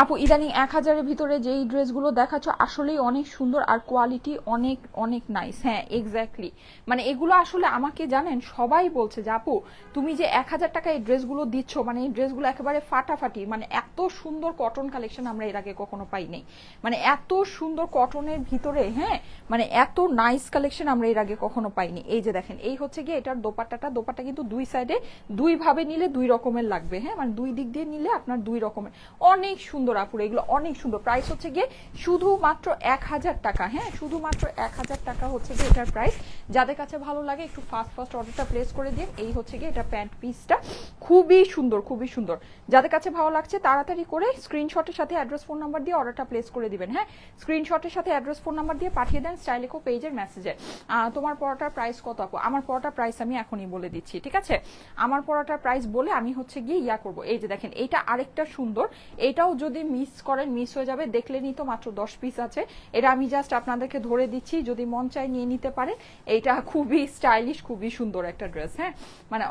আপু, ইদানিং 1000-এর ভিতরে যেই ড্রেসগুলো দেখাচ্ছ আসলেই অনেক সুন্দর আর কোয়ালিটি অনেক অনেক নাইস। হ্যাঁ, এক্স্যাক্টলি, মানে এগুলো আসলে আমাকে জানেন সবাই বলছে যে আপু তুমি যে 1000 টাকা এই ড্রেসগুলো দিচ্ছ, মানে এই ড্রেসগুলো একেবারে ফাটাফাটি, মানে এত সুন্দর কটন কালেকশন আমরা এর আগে কখনো পাইনি, মানে এত সুন্দর কটনের ভিতরে, হ্যাঁ, মানে এত নাইস কালেকশন আমরা এর আগে কখনো পাইনি। এই যে দেখেন, এই হচ্ছে গিয়ে এটার দোপাট্টা কিন্তু দুই সাইডে দুই ভাবে নিলে দুই রকমের লাগবে। হ্যাঁ, মানে দুই দিক দিয়ে নিলে আপনার দুই রকমের, অনেক সুন্দর সুন্দর আপুর, এগুলো অনেক সুন্দর। প্রাইস হচ্ছে গিয়ে শুধুমাত্র 1000 টাকা। হ্যাঁ, শুধুমাত্র 1000 টাকা হচ্ছে গিয়ে এটার প্রাইস। যাদের কাছে ভালো লাগে একটু ফাস্ট অর্ডারটা প্লেস করে দিন। এই হচ্ছে গিয়ে এটা প্যান্ট পিসটা, খুবই সুন্দর, খুবই সুন্দর। যাদের কাছে ভালো লাগছে তাড়াতাড়ি করে স্ক্রিনশটের সাথে অ্যাড্রেস ফোন নাম্বার দিয়ে অর্ডারটা প্লেস করে দিবেন। হ্যাঁ, স্ক্রিনশটের সাথে অ্যাড্রেস ফোন নাম্বার দিয়ে পাঠিয়ে দেন স্টাইলিকো পেজের মেসেজে। তোমার পড়াটার প্রাইস কত আপু? আমার পড়াটার প্রাইস আমি এখনই বলে দিচ্ছি, ঠিক আছে? আমার পড়াটার প্রাইস বলে আমি হচ্ছে গিয়ে ইয়া করবো। এই যে দেখেন, এইটা আরেকটা সুন্দর, এটাও যদি মিস করেন মিস হয়ে যাবে। দেখলেনি তো মাত্র 10 পিস আছে। এটা আমি জাস্ট আপনাদেরকে ধরে দিচ্ছি, যদি মন চায় নিয়ে নিতে পারে। এইটা খুবই স্টাইলিশ, খুবই সুন্দর একটা ড্রেস। হ্যাঁ, মানে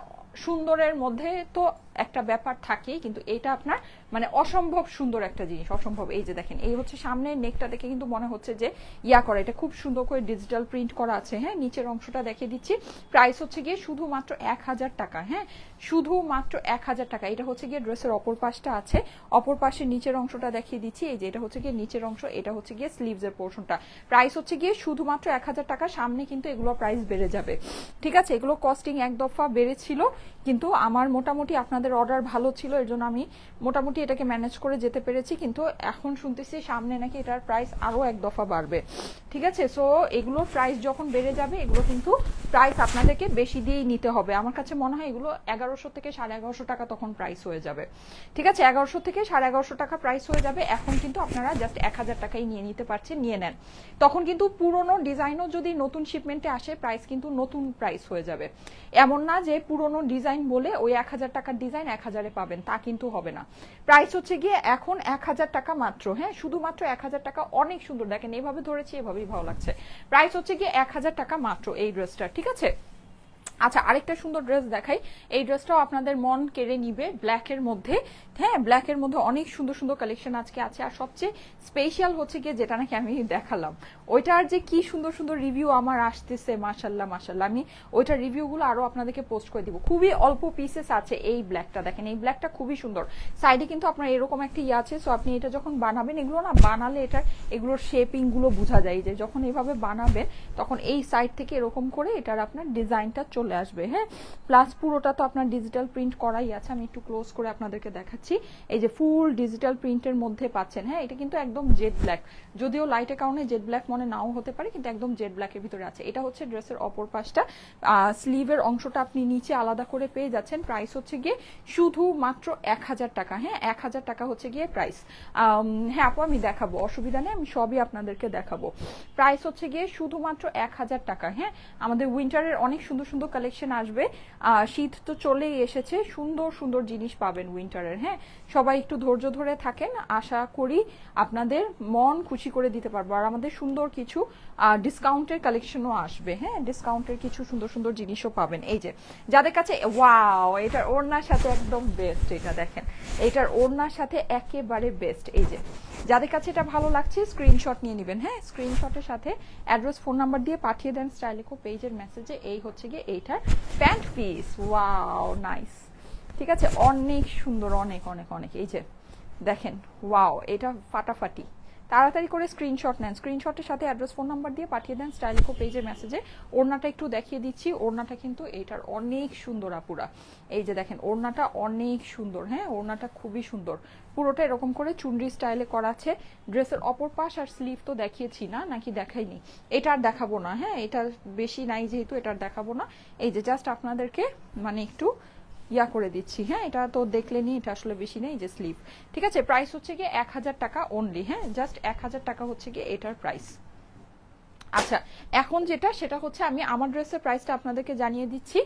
সুন্দরের মধ্যে তো একটা ব্যাপার থাকেই, কিন্তু এটা আপনার মানে অসম্ভব সুন্দর একটা জিনিস, অসম্ভব। এই যে দেখেন, এই হচ্ছে সামনের নেকটা দেখে কিন্তু মনে হচ্ছে যে ইয়া করা, এটা খুব সুন্দর করে ডিজিটাল প্রিন্ট করা আছে। হ্যাঁ, নিচের অংশটা দেখিয়ে দিচ্ছি। প্রাইস হচ্ছে গিয়ে শুধুমাত্র 1000 টাকা। হ্যাঁ, শুধুমাত্র 1000 টাকা। এটা হচ্ছে গিয়ে ড্রেসের অপর পাশটা আছে, অপর পাশে নিচের অংশটা দেখিয়ে দিচ্ছি। এই যে এটা হচ্ছে গিয়ে নিচের অংশ, এটা হচ্ছে গিয়ে স্লিভস এর পোর্শনটা। প্রাইস হচ্ছে গিয়ে শুধুমাত্র 1000 টাকা। সামনে কিন্তু এগুলো প্রাইস বেড়ে যাবে, ঠিক আছে? এগুলো কস্টিং এক দফা বেড়েছিল, কিন্তু আমার মোটামুটি আপনাদের অর্ডার ভালো ছিল, এর জন্য আমি মোটামুটি এটাকে ম্যানেজ করে যেতে পেরেছি। কিন্তু এখন শুনতেছি সামনে নাকি এটার প্রাইস আরো এক দফা বাড়বে, ঠিক আছে? সো এগুলোর প্রাইস যখন বেড়ে যাবে, এগুলো কিন্তু প্রাইস আপনাদেরকে বেশি দিয়েই নিতে হবে। আমার কাছে মনে হয় এগুলো 1100 থেকে 1150 টাকা তখন প্রাইস হয়ে যাবে, ঠিক আছে? 1100 থেকে 1150 টাকা প্রাইস হয়ে যাবে। এখন কিন্তু আপনারা জাস্ট 1000 টাকাই নিয়ে নিতে পারছেন, নিয়ে নেন। তখন কিন্তু পুরনো ডিজাইনও যদি নতুন শিপমেন্টে আসে, প্রাইস কিন্তু নতুন প্রাইস হয়ে যাবে। এমন না যে পুরনো ডিজাইন বলে ওই 1000 টাকার ডিজাইন 1000-এ পাবেন, তা কিন্তু হবে না। প্রাইস হচ্ছে গিয়ে এখন 1000 টাকা মাত্র। হ্যাঁ, শুধুমাত্র 1000 টাকা। অনেক সুন্দর, দেখেন এইভাবে ধরেছি, এভাবেই ভালো লাগছে। প্রাইস হচ্ছে গিয়ে 1000 টাকা মাত্র এই ড্রেসটা, ঠিক আছে? আচ্ছা, আরেকটা সুন্দর ড্রেস দেখাই। এই ড্রেসটাও আপনাদের মন কেড়ে নিবে, ব্ল্যাকের মধ্যে। হ্যাঁ, ব্ল্যাকের মধ্যে অনেক সুন্দর সুন্দর কালেকশন আজকে আছে। আর সবচেয়ে স্পেশাল হচ্ছে গিয়ে যেটা নাকি আমি দেখালাম, ওইটার যে কি সুন্দর সুন্দর রিভিউ আমার আসতেছে, মাশাল্লাহ মাশাল্লাহ। আমি ওইটার রিভিউগুলো আরো আপনাদেরকে পোস্ট করে দিব। খুবই অল্প পিসেস আছে। এই ব্ল্যাকটা দেখেন, এই ব্ল্যাকটা খুবই সুন্দর। সাইডে কিন্তু আপনার এরকম একটা ইয়ে আছে। সো আপনি এটা যখন বানাবেন, এগুলো না বানালে এগুলোর শেপিং গুলো বোঝা যায়, যে যখন এইভাবে বানাবেন তখন এই সাইড থেকে এরকম করে এটার আপনার ডিজাইনটা চলে আসবে। হ্যাঁ, প্লাস পুরোটা তো আপনার ডিজিটাল প্রিন্ট করাই আছে। আমি একটু ক্লোজ করে আপনাদেরকে দেখাচ্ছি। এই যে ফুল ডিজিটাল প্রিন্টের মধ্যে পাচ্ছেন। হ্যাঁ, এটা কিন্তু একদম জেড ব্ল্যাক, যদিও লাইটের কারণে জেড ব্ল্যাক মনে নাও হতে পারে, কিন্তু একদম জেড ব্ল্যাকের ভিতরে আছে। এটা হচ্ছে ড্রেসের অপর পাশটা। স্লিভের অংশটা আপনি নিচে আলাদা করে পেয়ে যাচ্ছেন। প্রাইস হচ্ছে গিয়ে শুধুমাত্র 1000 টাকা। হ্যাঁ, 1000 টাকা হচ্ছে গিয়ে প্রাইস। হ্যাঁ আপু, আমি দেখাবো, অসুবিধা নেই, আমি সবই আপনাদেরকে দেখাবো। প্রাইস হচ্ছে গিয়ে শুধুমাত্র 1000 টাকা। হ্যাঁ, আমাদের উইন্টারের অনেক সুন্দর সুন্দর কালেকশন আসবে। শীত তো চলেই এসেছে, সুন্দর সুন্দর জিনিস পাবেন উইন্টারের। হ্যাঁ, সবাই একটু ধৈর্য ধরে থাকেন, আশা করি আপনাদের মন খুশি করে দিতে পারবো। আর আমাদের সুন্দর কিছু ডিসকাউন্টের কালেকশনও আসবে। হ্যাঁ, ডিসকাউন্টের কিছু সুন্দর সুন্দর জিনিসও পাবেন। এই যে যাদের কাছে, ওয়াও, এটার ওড়নার সাথে একদম বেস্ট। এটা দেখেন, এটার ওড়নার সাথে একেবারে বেস্ট। এই যে যাদের কাছে এটা ভালো লাগছে স্ক্রিনশট নিয়ে নেবেন। হ্যাঁ, স্ক্রিনশটের সাথে অ্যাড্রেস ফোন নাম্বার দিয়ে পাঠিয়ে দেন স্টাইলিকো পেজের মেসেজে। এই হচ্ছে গিয়ে এইটার প্যান্ট পিস। ওয়াও, নাইস, ঠিক আছে? অনেক সুন্দর, অনেক অনেক অনেক। এই যে দেখেন, ওয়াও, এটা ফাটাফাটি। তাড়াতাড়ি করে স্ক্রিনশট নেন, স্ক্রিনশটের সাথে অ্যাড্রেস ফোন নাম্বার দিয়ে পাঠিয়ে দেন স্টাইলিকো পেজের মেসেজে। ওড়নাটা একটু দেখিয়ে দিচ্ছি। ওড়নাটা কিন্তু এইটার অনেক সুন্দর আপুরা। এই যে দেখেন, ওড়নাটা অনেক সুন্দর। হ্যাঁ, ওড়নাটা খুবই সুন্দর। পুরোটা এরকম করে চুনরি স্টাইলে করা আছে। ড্রেসের অপর পাশ আর স্লিভ তো দেখিয়েছি না, নাকি দেখাইনি? এটা আর দেখাবো না। হ্যাঁ, এটা বেশি নাই যেহেতু, এটা আর দেখাবো না। এই যে জাস্ট আপনাদেরকে মানে একটু ইয়া করে দিচ্ছি। হ্যাঁ, এটা তো দেখলেনি, এটা আসলে বেশি নেই, যে স্লিভ, ঠিক আছে? প্রাইস হচ্ছে গিয়ে 1000 টাকা অনলি। হ্যাঁ, জাস্ট 1000 টাকা হচ্ছে গিয়ে এটার প্রাইস। আচ্ছা, এখন যেটা সেটা হচ্ছে আমি আমার ড্রেসের প্রাইসটা আপনাদেরকে জানিয়ে দিচ্ছি।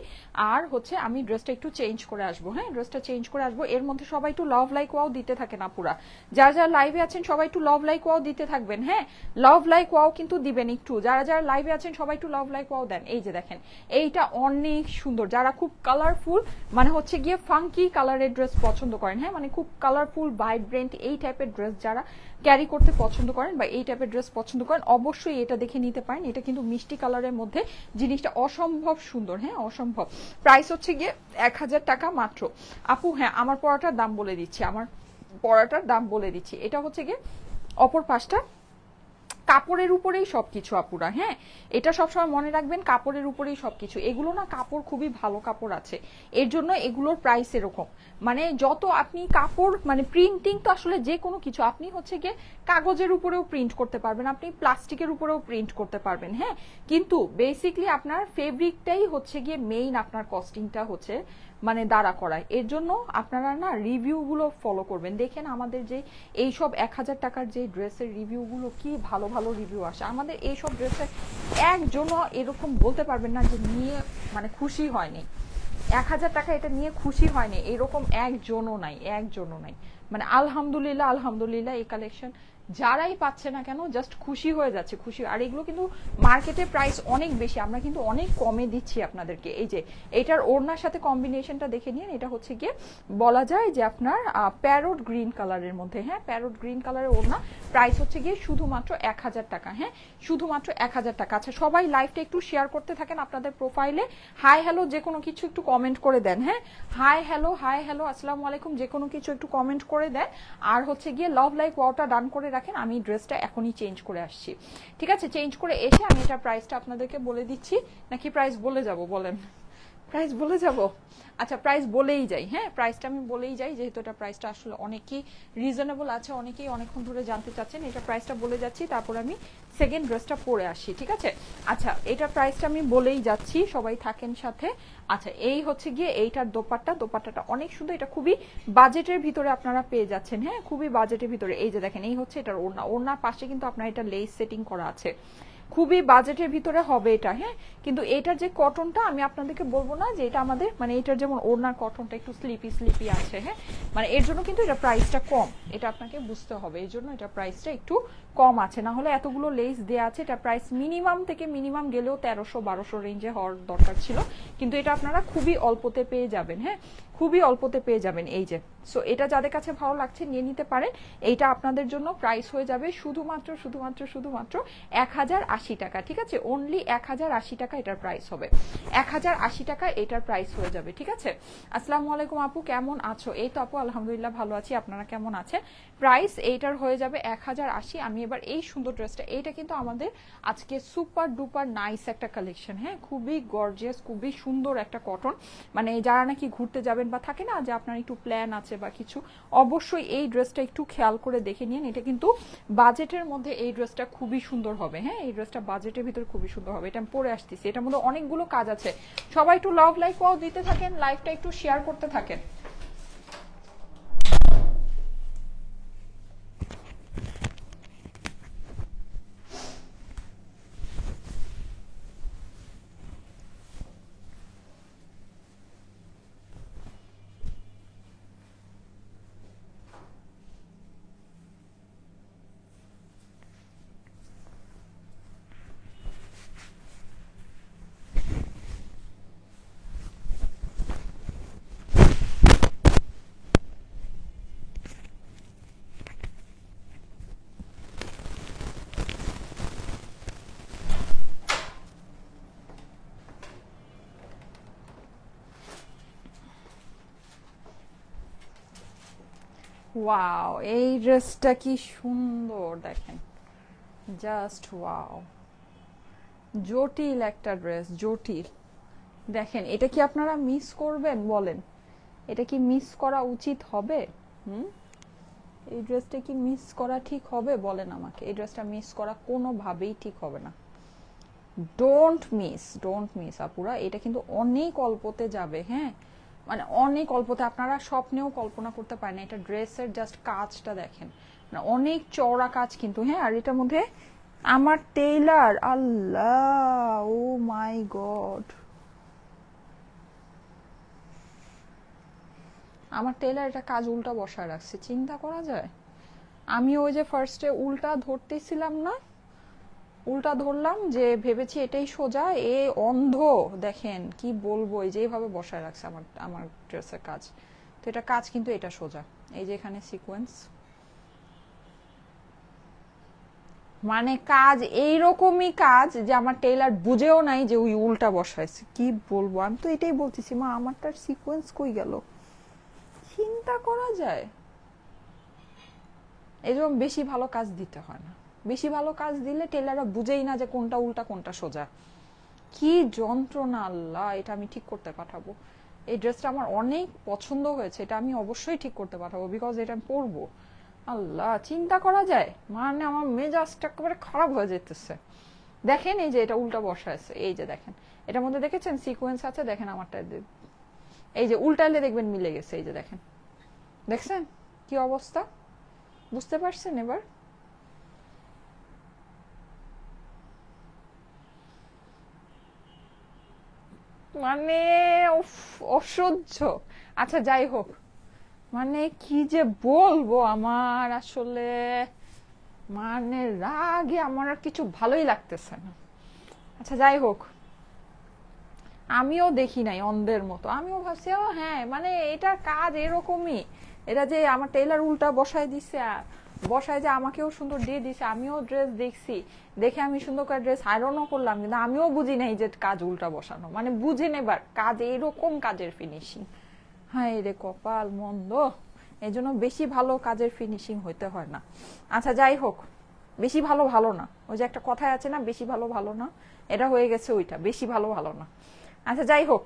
আর হচ্ছে আমি ড্রেসটা একটু চেঞ্জ করে আসবো। হ্যাঁ, ড্রেসটা চেঞ্জ করে আসবো। এর মধ্যে সবাই একটু লাভ লাইক ওয়াও দিতে থাকেন আপুরা। যারা যারা লাইভে আছেন সবাই একটু লাভ লাইক ওয়াও দিতে থাকবেন। হ্যাঁ, লাভ লাইক ওয়াও কিন্তু দিবেন একটু। যারা যারা লাইভে আছেন সবাই একটু লাভ লাইক ওয়াও দেন। এই যে দেখেন, এইটা অনেক সুন্দর। যারা খুব কালারফুল, মানে হচ্ছে গিয়ে ফাঙ্কি কালারের ড্রেস পছন্দ করেন, হ্যাঁ, মানে খুব কালারফুল ভাইব্রেন্ট এই টাইপের ড্রেস যারা ক্যারি করতে পছন্দ করেন বা এই টাইপের ড্রেস পছন্দ করেন, অবশ্যই এটা দেখে নিতে পারেন। এটা কিন্তু মিষ্টি কালারের মধ্যে, জিনিসটা অসম্ভব সুন্দর। হ্যাঁ, অসম্ভব। প্রাইস হচ্ছে গিয়ে 1000 টাকা মাত্র। আপু, হ্যাঁ, আমার পড়াটার দাম বলে দিচ্ছি, আমার পড়াটার দাম বলে দিচ্ছি। এটা হচ্ছে গিয়ে অপর পাশটা। কাপড়ের উপরেই সবকিছু আপুরা, হ্যাঁ এটা সবসময় মনে রাখবেন, কাপড়ের উপরেই সবকিছু। এগুলো না কাপড় খুবই ভালো কাপড় আছে, এর জন্য এগুলোর প্রাইস এরকম। মানে যত আপনি কাপড় মানে প্রিন্টিং তো আসলে যে কোনো কিছু আপনি হচ্ছে গিয়ে কাগজের উপরেও প্রিন্ট করতে পারবেন, আপনি প্লাস্টিকের উপরেও প্রিন্ট করতে পারবেন, হ্যাঁ কিন্তু বেসিকলি আপনার ফেব্রিকটাই হচ্ছে গিয়ে মেইন, আপনার কস্টিংটা হচ্ছে মানে দাঁড়া করায়। এর জন্য আপনারা না রিভিউগুলো ফলো করবেন। দেখেন আমাদের যে এইসব 1000 টাকার যে ড্রেসের রিভিউগুলো কি ভালো ভালো রিভিউ আসে। আমাদের এইসব ড্রেসের একজনও এরকম বলতে পারবেন না যে নিয়ে মানে খুশি হয়নি, 1000 টাকা এটা নিয়ে খুশি হয়নি, এরকম একজনও নাই, একজনও নাই। মানে আলহামদুলিল্লাহ আলহামদুলিল্লাহ এই কালেকশন যারাই পাচ্ছে না কেন জাস্ট খুশি হয়ে যাচ্ছে, খুশি। আর এগুলো কিন্তু মার্কেটে প্রাইস অনেক বেশি, আমরা কিন্তু অনেক কমে দিচ্ছি আপনাদেরকে। এই যে এটার ওড়নার সাথে কম্বিনেশনটা দেখে নিন, এটা হচ্ছে গিয়ে বলা যায় যে আপনার প্যারোট গ্রিন কালারের মধ্যে, হ্যাঁ প্যারোট গ্রিন কালারের ওড়না, প্রাইস হচ্ছে গিয়ে শুধুমাত্র 1000 টাকা, হ্যাঁ শুধুমাত্র 1000 টাকা। আচ্ছা সবাই লাইভটা একটু শেয়ার করতে থাকেন আপনাদের প্রোফাইলে, হাই হ্যালো যে কোনো কিছু একটু কমেন্ট করে দেন, হ্যাঁ হাই হ্যালো আসসালামু আলাইকুম যে কোনো কিছু একটু কমেন্ট করে দেন। আর হচ্ছে গিয়ে লাভ লাইক ওয়াওটা ডান করে রাখেন, আমি ড্রেসটা এখনই চেঞ্জ করে আসছি, ঠিক আছে? চেঞ্জ করে এসে আমি এটা প্রাইসটা আপনাদেরকে বলে দিচ্ছি, নাকি প্রাইস বলে যাব? বলেন প্রাইস বলে যাব? আচ্ছা প্রাইস বলেই যাই, হ্যাঁ প্রাইসটা আমি বলেই যাই, যেহেতু এটা প্রাইসটা আসলে অনেকই রিজনেবল আছে, অনেকেই অনেকক্ষণ ধরে জানতে চাচ্ছেন, এটা প্রাইসটা বলে যাচ্ছি, তারপর আমি সেকেন্ড ড্রেসটা পরে আসি, ঠিক আছে? আচ্ছা এটা প্রাইসটা আমি বলেই যাচ্ছি, সবাই থাকেন সাথে। আচ্ছা এই হচ্ছে গিয়ে এইটার দোপাট্টাটা অনেক সুন্দর, এটা খুবই বাজেটের ভিতরে আপনারা পেয়ে যাচ্ছেন, হ্যাঁ খুবই বাজেটের ভিতরে। এই যে দেখেন এই হচ্ছে এটার ওড়না, ওড়নার পাশে কিন্তু আপনার এটা লেস সেটিং করা আছে, খুবই বাজেটের ভিতরে হবে এটা, হ্যাঁ কিন্তু এটার যে কটনটা আমি আপনাদেরকে বলবো না যে এটা আমাদের মানে এটার যেমন ওড়নার কটনটা একটু স্লিপি আছে, হ্যাঁ মানে এর জন্য কিন্তু এটা প্রাইসটা কম, এটা আপনাকে বুঝতে হবে, এই জন্য এটা প্রাইসটা একটু কম আছে, না হলে এতগুলো লেস দেওয়া আছে, এটা প্রাইস মিনিমাম থেকে মিনিমাম গেলেও 1300-1200 রেঞ্জে হওয়ার দরকার ছিল, কিন্তু এটা আপনারা খুবই অল্পতে পেয়ে যাবেন, হ্যাঁ খুবই অল্পতে পেয়ে যাবেন। এই যে সো এটা যাদের কাছে ভালো লাগছে নিয়ে নিতে পারেন, এইটা আপনাদের জন্য প্রাইস হয়ে যাবে শুধুমাত্র 1080 টাকা, ঠিক আছে? অনলি 1080 টাকা এটার প্রাইস হবে, 1080 টাকা এটার প্রাইস হয়ে যাবে, ঠিক আছে? আসসালামু আলাইকুম আপু কেমন আছো? এই তো আপু আলহামদুলিল্লাহ ভালো আছি, আপনারা কেমন আছেন? প্রাইস এইটার হয়ে যাবে 1080। আমি এবার এই সুন্দর ড্রেসটা, এইটা কিন্তু আমাদের আজকে সুপার ডুপার নাইস একটা কালেকশন, হ্যাঁ খুবই গর্জিয়াস, খুবই সুন্দর একটা কটন, মানে যারা নাকি ঘুরতে যাবেন বা থাকে না যে আপনার একটু প্ল্যান আছে বা কিছু, অবশ্যই এই ড্রেসটা একটু খেয়াল করে দেখে নিন, এটা কিন্তু বাজেটের মধ্যে এই ড্রেসটা খুবই সুন্দর হবে, হ্যাঁ এই ড্রেসটা বাজেটের ভিতরে খুবই সুন্দর হবে, এটা আমি পরে আসতেছি, এটার মধ্যে অনেকগুলো কাজ আছে, সবাই একটু লাভ লাইক ওয়াও দিতে থাকেন, লাইভটা একটু শেয়ার করতে থাকেন। ওয়াও এই ড্রেসটা কি সুন্দর দেখেন, জাস্ট ওয়াও, জটিল একটা ড্রেস, জটিল। দেখেন এটা কি আপনারা মিস করবেন বলেন? এটা কি মিস করা উচিত হবে? এই ড্রেসটা কি মিস করা ঠিক হবে বলেন আমাকে? এই ড্রেসটা মিস করা কোনোভাবেই ঠিক হবে না, ডোন্ট মিস আপুরা, এটা কিন্তু অনেক অল্পতে যাবে, হ্যাঁ মানে অনেক অল্পতে, আপনারা স্বপ্নেও কল্পনা করতে পারেন না। এটা ড্রেসের জাস্ট কাজটা দেখেন, মানে অনেক চওড়া কাজ কিন্তু, হ্যাঁ আর এটার মধ্যে আমার টেইলার, আল্লাহ ও মাই গড, আমার টেইলার এটা কাজ উল্টা বসায় রাখছে, চিন্তা করা যায়? আমি ওই যে ফার্স্টে উল্টা ধরতেছিলাম না, উল্টা ধরলাম যে ভেবেছি এটাই সোজা, এ অন্ধ, দেখেন কি বলবো, এই যে এইভাবে বসায় রাখছে আমার আমার ড্রেসের কাজ, তো এটা কাজ কিন্তু এটা সোজা, এই যে এখানে সিকোয়েন্স, মানে কাজ এইরকমই কাজ যে আমার টেইলার বুঝেও নাই যে ওই উল্টা বসাইছে, কি বলবো, আমি তো এটাই বলতেছি মা আমার তার সিকোয়েন্স কই গেল, চিন্তা করা যায়? এরকম বেশি ভালো কাজ দিতে হয় না। বেশি ভালো কাজ দিলে টেলাররা বুঝেই না যে কোনটা উল্টা কোনটা সোজা। কি যন্ত্রণা আল্লাহ, এটা আমি ঠিক করতে পাঠাবো। এই ড্রেসটা আমার অনেক পছন্দ হয়েছে, এটা আমি অবশ্যই ঠিক করতে পাঠাবো, বিকজ এটা আমি পরবো। আল্লাহ, চিন্তা করা যায়, মানে আমার মেজাজটা একেবারে খারাপ হয়ে যেতেছে। দেখেন এই যে এটা উল্টা বসা আছে, এই যে দেখেন এটার মধ্যে দেখেছেন সিকোয়েন্স আছে, দেখেন আমারটা এই যে উল্টালে দেখবেন মিলে গেছে, এই যে দেখেন, দেখছেন কি অবস্থা, বুঝতে পারছেন এবার? মানে অসহ্য। আচ্ছা যাই হোক, মানে কি যে বলবো, আমার আসলে মানে রাগে আমার আর কিছু ভালোই লাগতেছে না। আচ্ছা যাই হোক, আমিও দেখি নাই অন্ধের মতো, আমিও ভাবছি ও হ্যাঁ মানে এটার কাজ এরকমই, এটা যে আমার টেইলার উল্টা বসায় দিছে, বসায় যে আমাকেও সুন্দর দিয়ে দিছে, আমিও ড্রেস দেখছি, দেখে আমি সুন্দর করে ড্রেস আয়রনও করলাম, কিন্তু আমিও বুঝি নাই যে কাজ উল্টা বসানো, মানে বুঝে নেবার কাজ এরকম কাজের ফিনিশিং। হ্যাঁ রে কপাল মন্দ, এই জন্য বেশি ভালো কাজের ফিনিশিং হইতে হয় না। আচ্ছা যাই হোক, বেশি ভালো ভালো না, ওই যে একটা কথায় আছে না, বেশি ভালো ভালো না, এটা হয়ে গেছে ওইটা, বেশি ভালো ভালো না। আচ্ছা যাই হোক,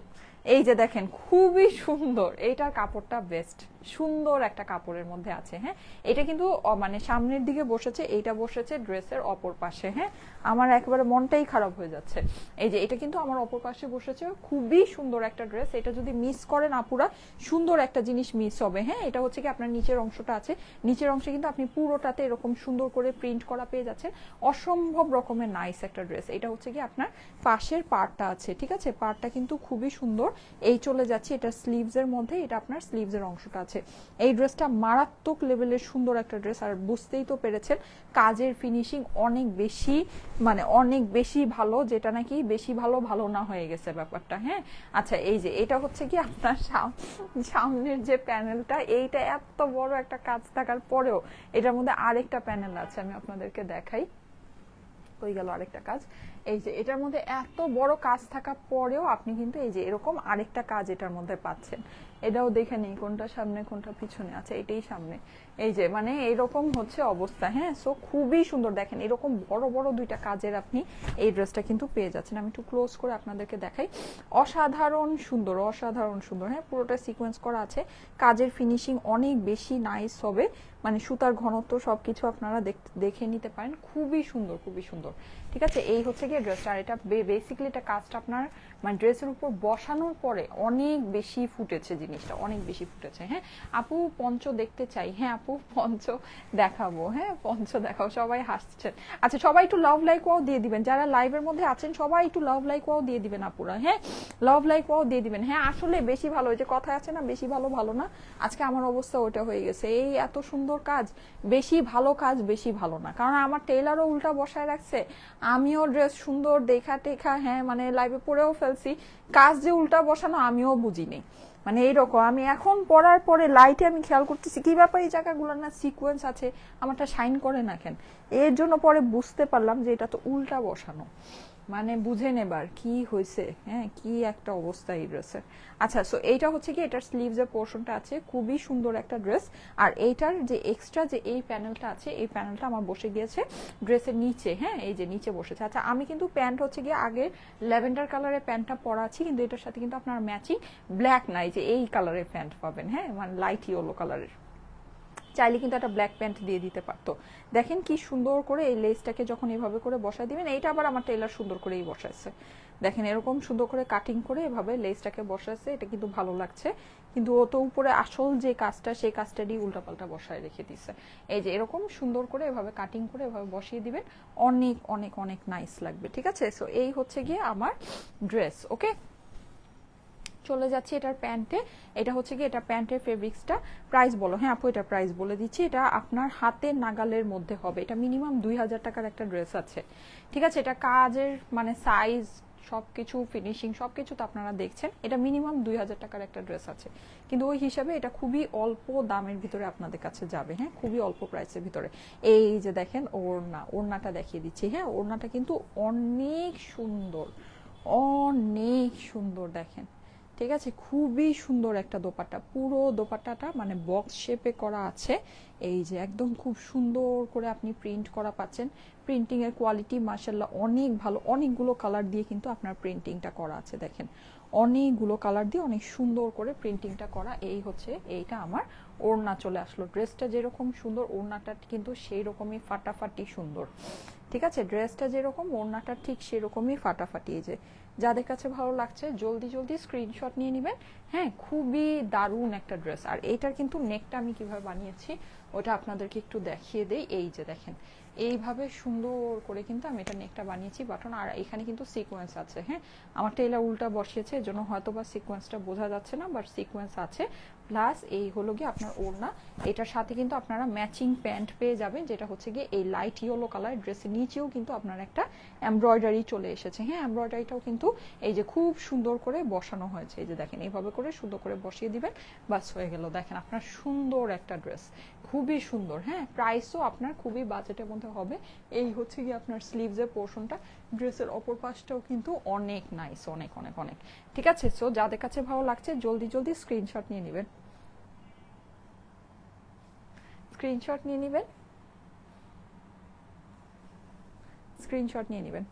এই যে দেখেন খুবই সুন্দর, এইটার কাপড়টা বেস্ট, সুন্দর একটা কাপড়ের মধ্যে আছে। হ্যাঁ, এটা কিন্তু মানে সামনের দিকে বসেছে, এইটা বসেছে ড্রেসের অপর পাশে। হ্যাঁ, আমার একেবারে মনটাই খারাপ হয়ে যাচ্ছে। এই যে এটা কিন্তু আমার অপর পাশে বসেছে, খুবই সুন্দর একটা ড্রেস। এটা যদি মিস করেন আপুরা, সুন্দর একটা জিনিস মিস হবে। হ্যাঁ, এটা হচ্ছে কি আপনার নিচের অংশটা আছে, নিচের অংশে কিন্তু আপনি পুরোটাতে এরকম সুন্দর করে প্রিন্ট করা পেয়ে যাচ্ছেন, অসম্ভব রকমের নাইস একটা ড্রেস। এটা হচ্ছে কি আপনার পাশের পার্টটা আছে, ঠিক আছে, পার্টটা কিন্তু খুবই সুন্দর। এই চলে যাচ্ছে এটা স্লিভস এর মধ্যে, এটা আপনার স্লিভস এর অংশটা আছে। এই ড্রেসটা মারাত্মক লেভেলের সুন্দর একটা ড্রেস, আর বুঝতেই তো পেরেছেন কাজের ফিনিশিং অনেক বেশি, মানে অনেক বেশি ভালো, যেটা নাকি বেশি ভালো ভালো না হয়ে গেছে ব্যাপারটা। হ্যাঁ, আচ্ছা এই যে এটা হচ্ছে কি আপনার সামনের যে প্যানেলটা, এইটা এত বড় একটা কাজ থাকার পরেও এটার মধ্যে আরেকটা প্যানেল আছে, আমি আপনাদেরকে দেখাই, হয়ে গেল আরেকটা কাজ। এই যে এটার মধ্যে এত বড় কাজ থাকা পরেও আপনি কিন্তু এই যে এরকম আরেকটা কাজ এটার মধ্যে পাচ্ছেন। এটাও দেখে নিই কোনটা সামনে কোনটা পিছনে আছে, এটাই সামনে। এই যে মানে এরকম হচ্ছে অবস্থা। হ্যাঁ, সো খুবই সুন্দর, দেখেন এরকম বড় বড় দুইটা কাজের আপনি এই ড্রেসটা কিন্তু পেয়ে যাচ্ছেন। আমি একটু ক্লোজ করে আপনাদেরকে দেখাই, অসাধারণ সুন্দর, অসাধারণ সুন্দর। হ্যাঁ, পুরোটা সিকোয়েন্স করা আছে, কাজের ফিনিশিং অনেক বেশি নাইস হবে, মানে সুতার ঘনত্ব সবকিছু আপনারা দেখে নিতে পারেন, খুবই সুন্দর, খুবই সুন্দর। ঠিক আছে, এই হচ্ছে গিয়ে ড্রেসটা। আর এটা বেসিক্যালি এটা কাজটা আপনার মানে ড্রেসের উপর বসানোর পরে অনেক বেশি ফুটেছে, জিনিসটা অনেক বেশি ফুটেছে। হ্যাঁ আপু, পঞ্চ দেখতে চাই। হ্যাঁ আপু, পঞ্চ দেখাবো, হ্যাঁ পঞ্চ দেখাবো। সবাই হাসছেন। আচ্ছা সবাই একটু লাভ লাইক ওয়াও দিয়ে দিবেন, যারা লাইভের মধ্যে আছেন সবাই একটু লাভ লাইক ওয়াও দিয়ে দিবেন আপুরা। হ্যাঁ, লাভ লাইক ওয়াও দিয়ে দিবেন। হ্যাঁ আসলে বেশি ভালো, ওই যে কথা আছে না, বেশি ভালো ভালো না, আজকে আমার অবস্থা ওটা হয়ে গেছে। এই এত সুন্দর কাজ, বেশি ভালো কাজ বেশি ভালো না, কারণ আমার টেইলারও উল্টা বসায় রাখছে, আমিও ড্রেস সুন্দর দেখা টেখা, হ্যাঁ মানে লাইভে পরেও ফেলছি, কাজ যে উল্টা বসানো আমিও বুঝিনি। মানে এইরকম আমি এখন পড়ার পরে লাইটে আমি খেয়াল করতেছি কি ব্যাপার, এই জায়গাগুলো না সিকোয়েন্স আছে, আমারটা শাইন করে না কেন, এর জন্য পরে বুঝতে পারলাম যে এটা তো উল্টা বসানো। মানে বুঝে নেবার কি হয়েছে। হ্যাঁ, কি একটা অবস্থা এই ড্রেসের। আচ্ছা, সো এইটা হচ্ছে কি এটার স্লিভস এর পোর্শনটা আছে, খুবই সুন্দর একটা ড্রেস। আর এইটার যে এক্সট্রা যে এই প্যানেলটা আছে, এই প্যানেলটা আমার বসে গিয়েছে ড্রেসের নিচে। হ্যাঁ, এই যে নিচে বসেছে। আচ্ছা, আমি কিন্তু প্যান্ট হচ্ছে গিয়ে আগে ল্যাভেন্ডার কালারের প্যান্টটা পরা আছি, কিন্তু এটার সাথে কিন্তু আপনার ম্যাচিং ব্ল্যাক নাই, যে এই কালারের প্যান্ট পাবেন। হ্যাঁ, মানে লাইট ইয়েলো কালারের, চাইলে কিন্তু একটা ব্ল্যাক প্যান্ট দিয়ে দিতে পারতো। দেখেন কি সুন্দর করে এই লেসটাকে যখন এভাবে করে বসায় দিবেন, এইটা আবার আমার টেইলার সুন্দর করেই বসাইছে। দেখেন এরকম সুন্দর করে কাটিং করে এভাবে লেসটাকে বসাইছে, এটা কিন্তু ভালো লাগছে। কিন্তু ও তো উপরে আসল যে কাজটা, সেই কাজটারই উল্টাপাল্টা বসায় রেখে দিছে। এই যে এরকম সুন্দর করে এভাবে কাটিং করে এভাবে বসিয়ে দিবেন, অনেক অনেক অনেক নাইস লাগবে। ঠিক আছে, সো এই হচ্ছে গিয়ে আমার ড্রেস। ওকে, চলে যাচ্ছি এটার প্যান্টে। এটা হচ্ছে কি এটা প্যান্টের ফেব্রিক্সটা, প্রাইস বলো। হ্যাঁ আপু, এটা প্রাইস বলে দিচ্ছি, এটা আপনার হাতের নাগালের মধ্যে হবে, এটা মিনিমাম 2000 টাকার একটা ড্রেস আছে। ঠিক আছে, এটা কাজের মানে সাইজ সবকিছু ফিনিশিং সবকিছু তো আপনারা দেখছেন, এটা মিনিমাম 2000 টাকার একটা ড্রেস আছে, কিন্তু ওই হিসাবে এটা খুবই অল্প দামের ভিতরে আপনাদের কাছে যাবে। হ্যাঁ, খুবই অল্প প্রাইসের ভিতরে। এই যে দেখেন ওড়নাটা দেখিয়ে দিচ্ছি। হ্যাঁ, ওড়নাটা কিন্তু অনেক সুন্দর, অনেক সুন্দর। দেখেন ঠিক আছে, খুবই সুন্দর একটা দোপাট্টা, পুরো দোপাট্টাটা মানে বক্স শেপে করা আছে। এই যে একদম খুব সুন্দর করে আপনি প্রিন্ট করা পাচ্ছেন। প্রিন্টিং এর কোয়ালিটি মাশাআল্লাহ অনেক ভালো, অনেকগুলো কালার দিয়ে কিন্তু আপনার প্রিন্টিংটা করা আছে, দেখেন অনেকগুলো কালার দিয়ে অনেক সুন্দর করে প্রিন্টিংটা করা। এই হচ্ছে এইটা আমার ওড়না চলে আসলো। ড্রেসটা যেরকম সুন্দর ওড়নাটা কিন্তু সেই রকমই ফাটাফাটি সুন্দর। ঠিক আছে, ড্রেসটা যেরকম ওড়নাটা ঠিক সেরকমই ফাটাফাটি। এই যে যাদের কাছে ভালো লাগছে জলদি জলদি স্ক্রিনশট নিয়ে নেবেন। হ্যাঁ, খুবই দারুণ একটা ড্রেস। আর এইটার কিন্তু নেকটা আমি কিভাবে বানিয়েছি ওটা আপনাদেরকে একটু দেখিয়ে দেই। এই যে দেখেন এইভাবে সুন্দর করে কিন্তু আমি এটা নেকটা বানিয়েছি বাটন। আর এখানে কিন্তু সিকোয়েন্স আছে। হ্যাঁ, আমার টেলার উল্টা বসিয়েছে এজন্য হয়তো বা সিকোয়েন্সটা বোঝা যাচ্ছে না, বাট সিকোয়েন্স আছে। প্লাস এই হলো গিয়ে আপনার ওড়না। এটার সাথে কিন্তু আপনারা ম্যাচিং প্যান্ট পেয়ে যাবেন, যেটা হচ্ছে গিয়ে এই লাইট ইয়েলো কালার। ড্রেসের নিচেও কিন্তু আপনার একটা এমব্রয়ডারি চলে এসেছে। হ্যাঁ, এমব্রয়ডারিটাও কিন্তু এই যে খুব সুন্দর করে বসানো হয়েছে। এই যে দেখেন এইভাবে করে সুন্দর করে বসিয়ে দিবেন, বাস হয়ে গেল। দেখেন আপনার সুন্দর একটা ড্রেস, খুবই সুন্দর। হ্যাঁ, প্রাইসও আপনার খুবই বাজেটের মধ্যে হবে। এই হচ্ছে গিয়ে আপনার স্লিভসের পোর্শনটা। ড্রেসের অপর পাশটাও কিন্তু অনেক নাইস, অনেক অনেক অনেক। ঠিক আছে, সো যাদের কাছে ভালো লাগছে জলদি জলদি স্ক্রিনশট নিয়ে নেবেন, স্ক্রিনশট নিয়ে নেবেন, স্ক্রিনশট নিয়ে নেবেন।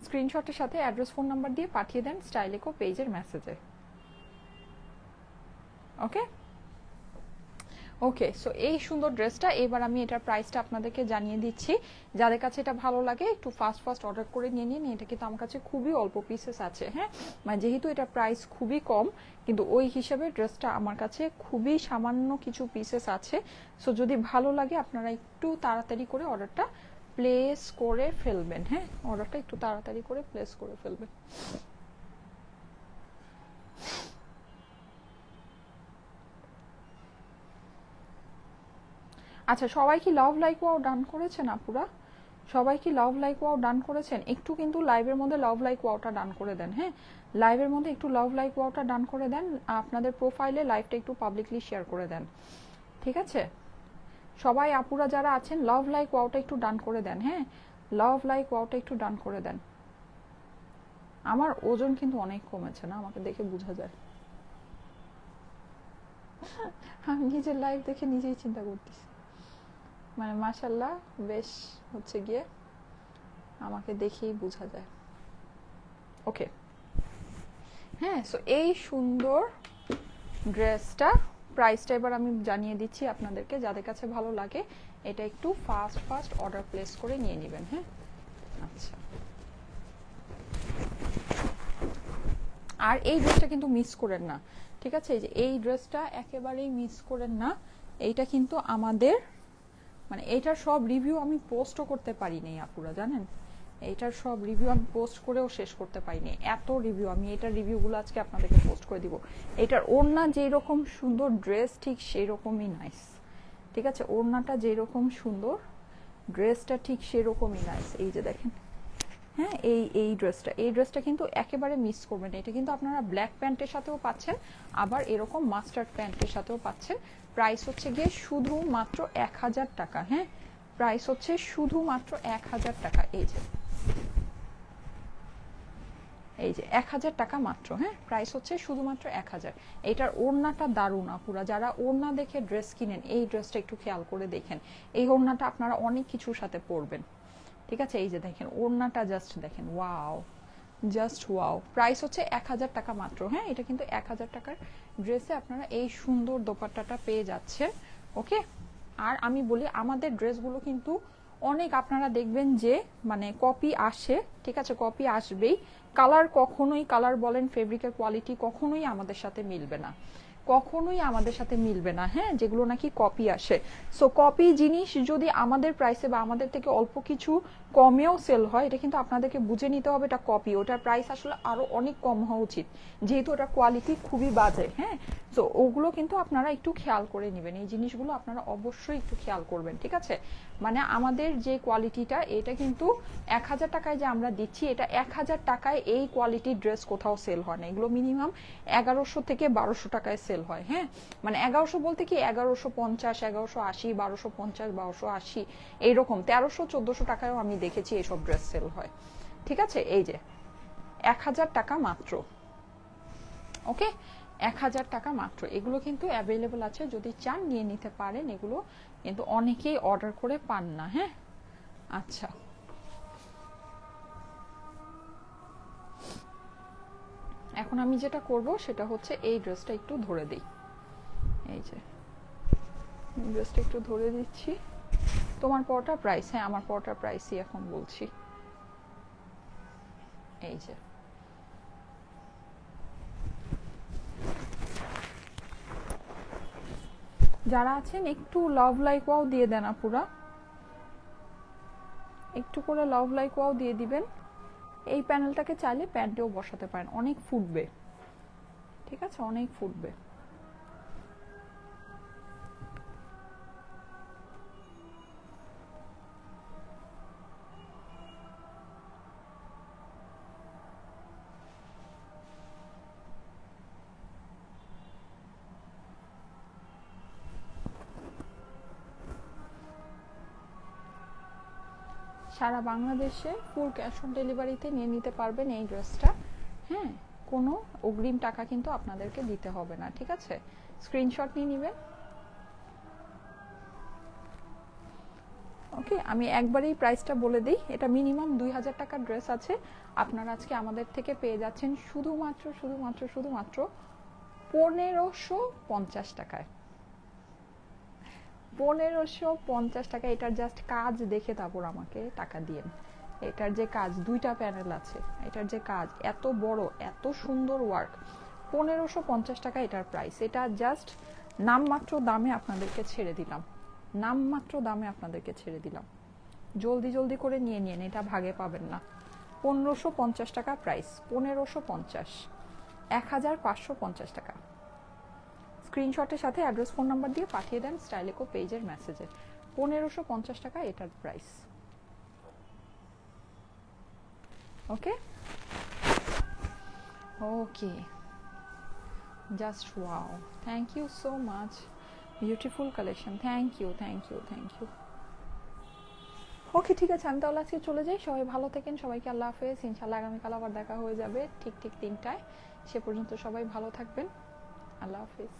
স্ক্রিনশটের সাথে অ্যাড্রেস ফোন নাম্বার দিয়ে পাঠিয়ে দেন স্টাইলেকো পেজের মেসেজে। ওকে ওকে, সো এই সুন্দর ড্রেসটা এবার আমি এটার প্রাইসটা আপনাদেরকে জানিয়ে দিচ্ছি। যাদের কাছে এটা ভালো লাগে একটু ফাস্ট ফাস্ট অর্ডার করে নিয়ে নিন। এটা কিন্তু আমার কাছে খুবই অল্প পিসেস আছে। হ্যাঁ, মানে যেহেতু এটা প্রাইস খুবই কম, কিন্তু ওই হিসাবে ড্রেসটা আমার কাছে খুবই সামান্য কিছু পিসেস আছে। সো যদি ভালো লাগে আপনারা একটু তাড়াতাড়ি করে অর্ডারটা প্লেস করে ফেলবেন। হ্যাঁ, অর্ডারটা একটু তাড়াতাড়ি করে প্লেস করে ফেলবেন। আচ্ছা, সবাই কি লাভ লাইক ওয়াও ডান করেছেন আপুরা? সবাই কি লাভ লাইক ওয়াও ডান করেছেন? একটু কিন্তু লাইভের মধ্যে লাভ লাইক ওয়াওটা ডান করে দেন। হ্যাঁ, লাইভের মধ্যে একটু লাভ লাইক ওয়াওটা ডান করে দেন। আপনাদের প্রোফাইলে লাইভটা একটু পাবলিকলি শেয়ার করে দেন। ঠিক আছে, সবাই আপুরা যারা আছেন লাভ লাইক ওয়াওটা একটু ডান করে দেন। হ্যাঁ, লাভ লাইক ওয়াওটা একটু ডান করে দেন। আমার ওজন কিন্তু অনেক কমেছে না, আমাকে দেখে বোঝা যায়। আমি নিজের লাইভ দেখে নিজেই চিন্তা করতেছি, মানে মাশাল্লাহ বেশ হচ্ছে গিয়ে আমাকে দেখেই বোঝা যায়। ওকে, হ্যাঁ, সো এই সুন্দর ড্রেসটা প্রাইসটা এবার আমি জানিয়ে দিচ্ছি আপনাদেরকে। যাদের কাছে ভালো লাগে এটা একটু ফাস্ট ফাস্ট অর্ডার প্লেস করে নিয়ে নেবেন। হ্যাঁ, আচ্ছা, আর এই ড্রেসটা কিন্তু মিস করেন না। ঠিক আছে, এই যে এই ড্রেসটা একেবারেই মিস করেন না। এইটা কিন্তু আমাদের মানে এইটার সব রিভিউ আমি পোস্টও করতে পারিনি আপুরা, জানেন এইটার সব রিভিউ আমি পোস্ট করেও শেষ করতে পারিনি, এত রিভিউ। আমি এটার রিভিউগুলো আজকে আপনাদেরকে পোস্ট করে দিব। এটার ওড়না যেই রকম সুন্দর, ড্রেস ঠিক সেই রকমই নাইস। ঠিক আছে, ওড়নাটা যেই রকম সুন্দর, ড্রেসটা ঠিক সেরকমই নাইস। এই যে দেখেন, হ্যাঁ, এই ড্রেসটা কিন্তু একেবারে মিস করবেন। এটা কিন্তু আপনারা ব্ল্যাক প্যান্টের সাথেও পাচ্ছেন, আবার এরকম মাস্টার্ড প্যান্টের সাথেও পাচ্ছেন। প্রাইস হচ্ছে গিয়ে শুধুমাত্র 1000 টাকা। হ্যাঁ, প্রাইস হচ্ছে শুধুমাত্র 1000 টাকা। এই যে 1000 টাকা মাত্র। হ্যাঁ, প্রাইস হচ্ছে শুধুমাত্র 1000। এটার ওড়নাটা দারুণ আপুরা, যারা ওড়না দেখে ড্রেস কিনেন এই ড্রেসটা একটু খেয়াল করে দেখেন। এই ওড়নাটা আপনারা অনেক কিছুর সাথে পরবেন। ঠিক আছে, এই যে দেখেন ওড়নাটা জাস্ট দেখেন, ওয়াও, জাস্ট ওয়াও। প্রাইস হচ্ছে 1000 টাকা মাত্র। হ্যাঁ, এটা কিন্তু 1000 টাকার ড্রেসে আপনারা এই সুন্দর দোপাট্টাটা পেয়ে যাচ্ছেন। ওকে, আর আমি বলি আমাদের ড্রেসগুলো কিন্তু অনেক আপনারা দেখবেন যে মানে কপি আসে। ঠিক আছে, কপি আসবেই। কালার কখনোই, কালার বলেন ফেব্রিকের কোয়ালিটি কখনোই আমাদের সাথে মিলবে না, কখনোই আমাদের সাথে মিলবে না। হ্যাঁ, যেগুলো নাকি কপি আসে। সো কপি জিনিস যদি আমাদের প্রাইসে বা আমাদের থেকে অল্প কিছু কমেও সেল হয়, এটা কিন্তু আপনাদেরকে বুঝে নিতে হবে এটা কপি। ওটার প্রাইস আসলে আরো অনেক কম হওয়া উচিত, যেহেতু ওটার কোয়ালিটি খুবই বাজে। হ্যাঁ, সো ওগুলো কিন্তু আপনারা একটু খেয়াল করে নেবেন। এই জিনিসগুলো আপনারা অবশ্যই একটু খেয়াল করবেন। ঠিক আছে, মানে আমাদের যে কোয়ালিটিটা এটা কিন্তু 1000 টাকায় যে আমরা দিচ্ছি, এটা 1000 টাকায় এই কোয়ালিটির ড্রেস কোথাও সেল হয় না। এগুলো মিনিমাম 1100 থেকে 1200 টাকায় সেল হয়। হ্যাঁ, মানে 1100 বলতে কি 1150, 1180, 1250, 1280 এইরকম 1300, 1400 টাকায়ও আমি দেখেছি এইসব ড্রেস সেল হয়। ঠিক আছে, এই যে 1000 টাকা মাত্র। ওকে, 1000 টাকা মাত্র। এগুলো কিন্তু অ্যাভেলেবল আছে, যদি চান নিয়ে নিতে পারেন। এগুলো কিন্তু অনেকেই অর্ডার করে পান না। হ্যাঁ, আচ্ছা, এখন আমি যেটা করব সেটা হচ্ছে এই ড্রেসটা একটু ধরে দিই। এই যে ড্রেসটা একটু ধরে দিচ্ছি। তোমার পরোটা প্রাইস, হ্যাঁ আমার পরোটার প্রাইসই এখন বলছি। এই যে যারা আছেন একটু লাভ লাইক ওয়াও দিয়ে দেন আপুরা, একটু করে লাভ লাইক ওয়াও দিয়ে দিবেন। এই প্যানেলটাকে চাইলে প্যান্টেও বসাতে পারেন, অনেক ফুটবে। ঠিক আছে, অনেক ফুটবে। সারা বাংলাদেশে ফুল ক্যাশ অন ডেলিভারিতে নিয়ে নিতে পারবেন এই ড্রেসটা। হ্যাঁ, কোনো অগ্রিম টাকা কিন্তু আপনাদেরকে দিতে হবে না। ঠিক আছে, স্ক্রিনশট নিয়ে নেবেন। ওকে, আমি একবারেই প্রাইসটা বলে দিই। এটা মিনিমাম 2000 টাকার ড্রেস আছে, আপনারা আজকে আমাদের থেকে পেয়ে যাচ্ছেন শুধুমাত্র শুধুমাত্র শুধুমাত্র 1550 টাকায়। 1550 টাকা। এটার জাস্ট কাজ দেখে তারপর আমাকে টাকা দিয়েন। এটার যে কাজ, 2টা প্যানেল আছে, এটার যে কাজ এত বড়, এত সুন্দর ওয়ার্ক, 1550 টাকা এটার প্রাইস। এটা জাস্ট নামমাত্র দামে আপনাদেরকে ছেড়ে দিলাম, নামমাত্র দামে আপনাদেরকে ছেড়ে দিলাম। জলদি জলদি করে নিয়ে নিন, এটা ভাগে পাবেন না। 1550 টাকা প্রাইস, 1550, 1550 টাকা। স্ক্রিনশটের সাথে অ্যাড্রেস ফোন নাম্বার দিয়ে পাঠিয়ে দেন স্টাইলেকো পেজের মেসেজে। 1550 টাকা এটার price. Okay okay, just wow, thank you so much, beautiful collection, thank you thank you thank you. Okay ঠিক আছে, আমি তাহলে আজকে চলে যাই। সবাই ভালো থাকেন, সবাইকে আল্লাহ হাফেজ। ইনশাল্লাহ আগামীকাল আবার দেখা হয়ে যাবে ঠিক ঠিক 3টায়। সে পর্যন্ত সবাই ভালো থাকবেন। আল্লাহ হাফেজ।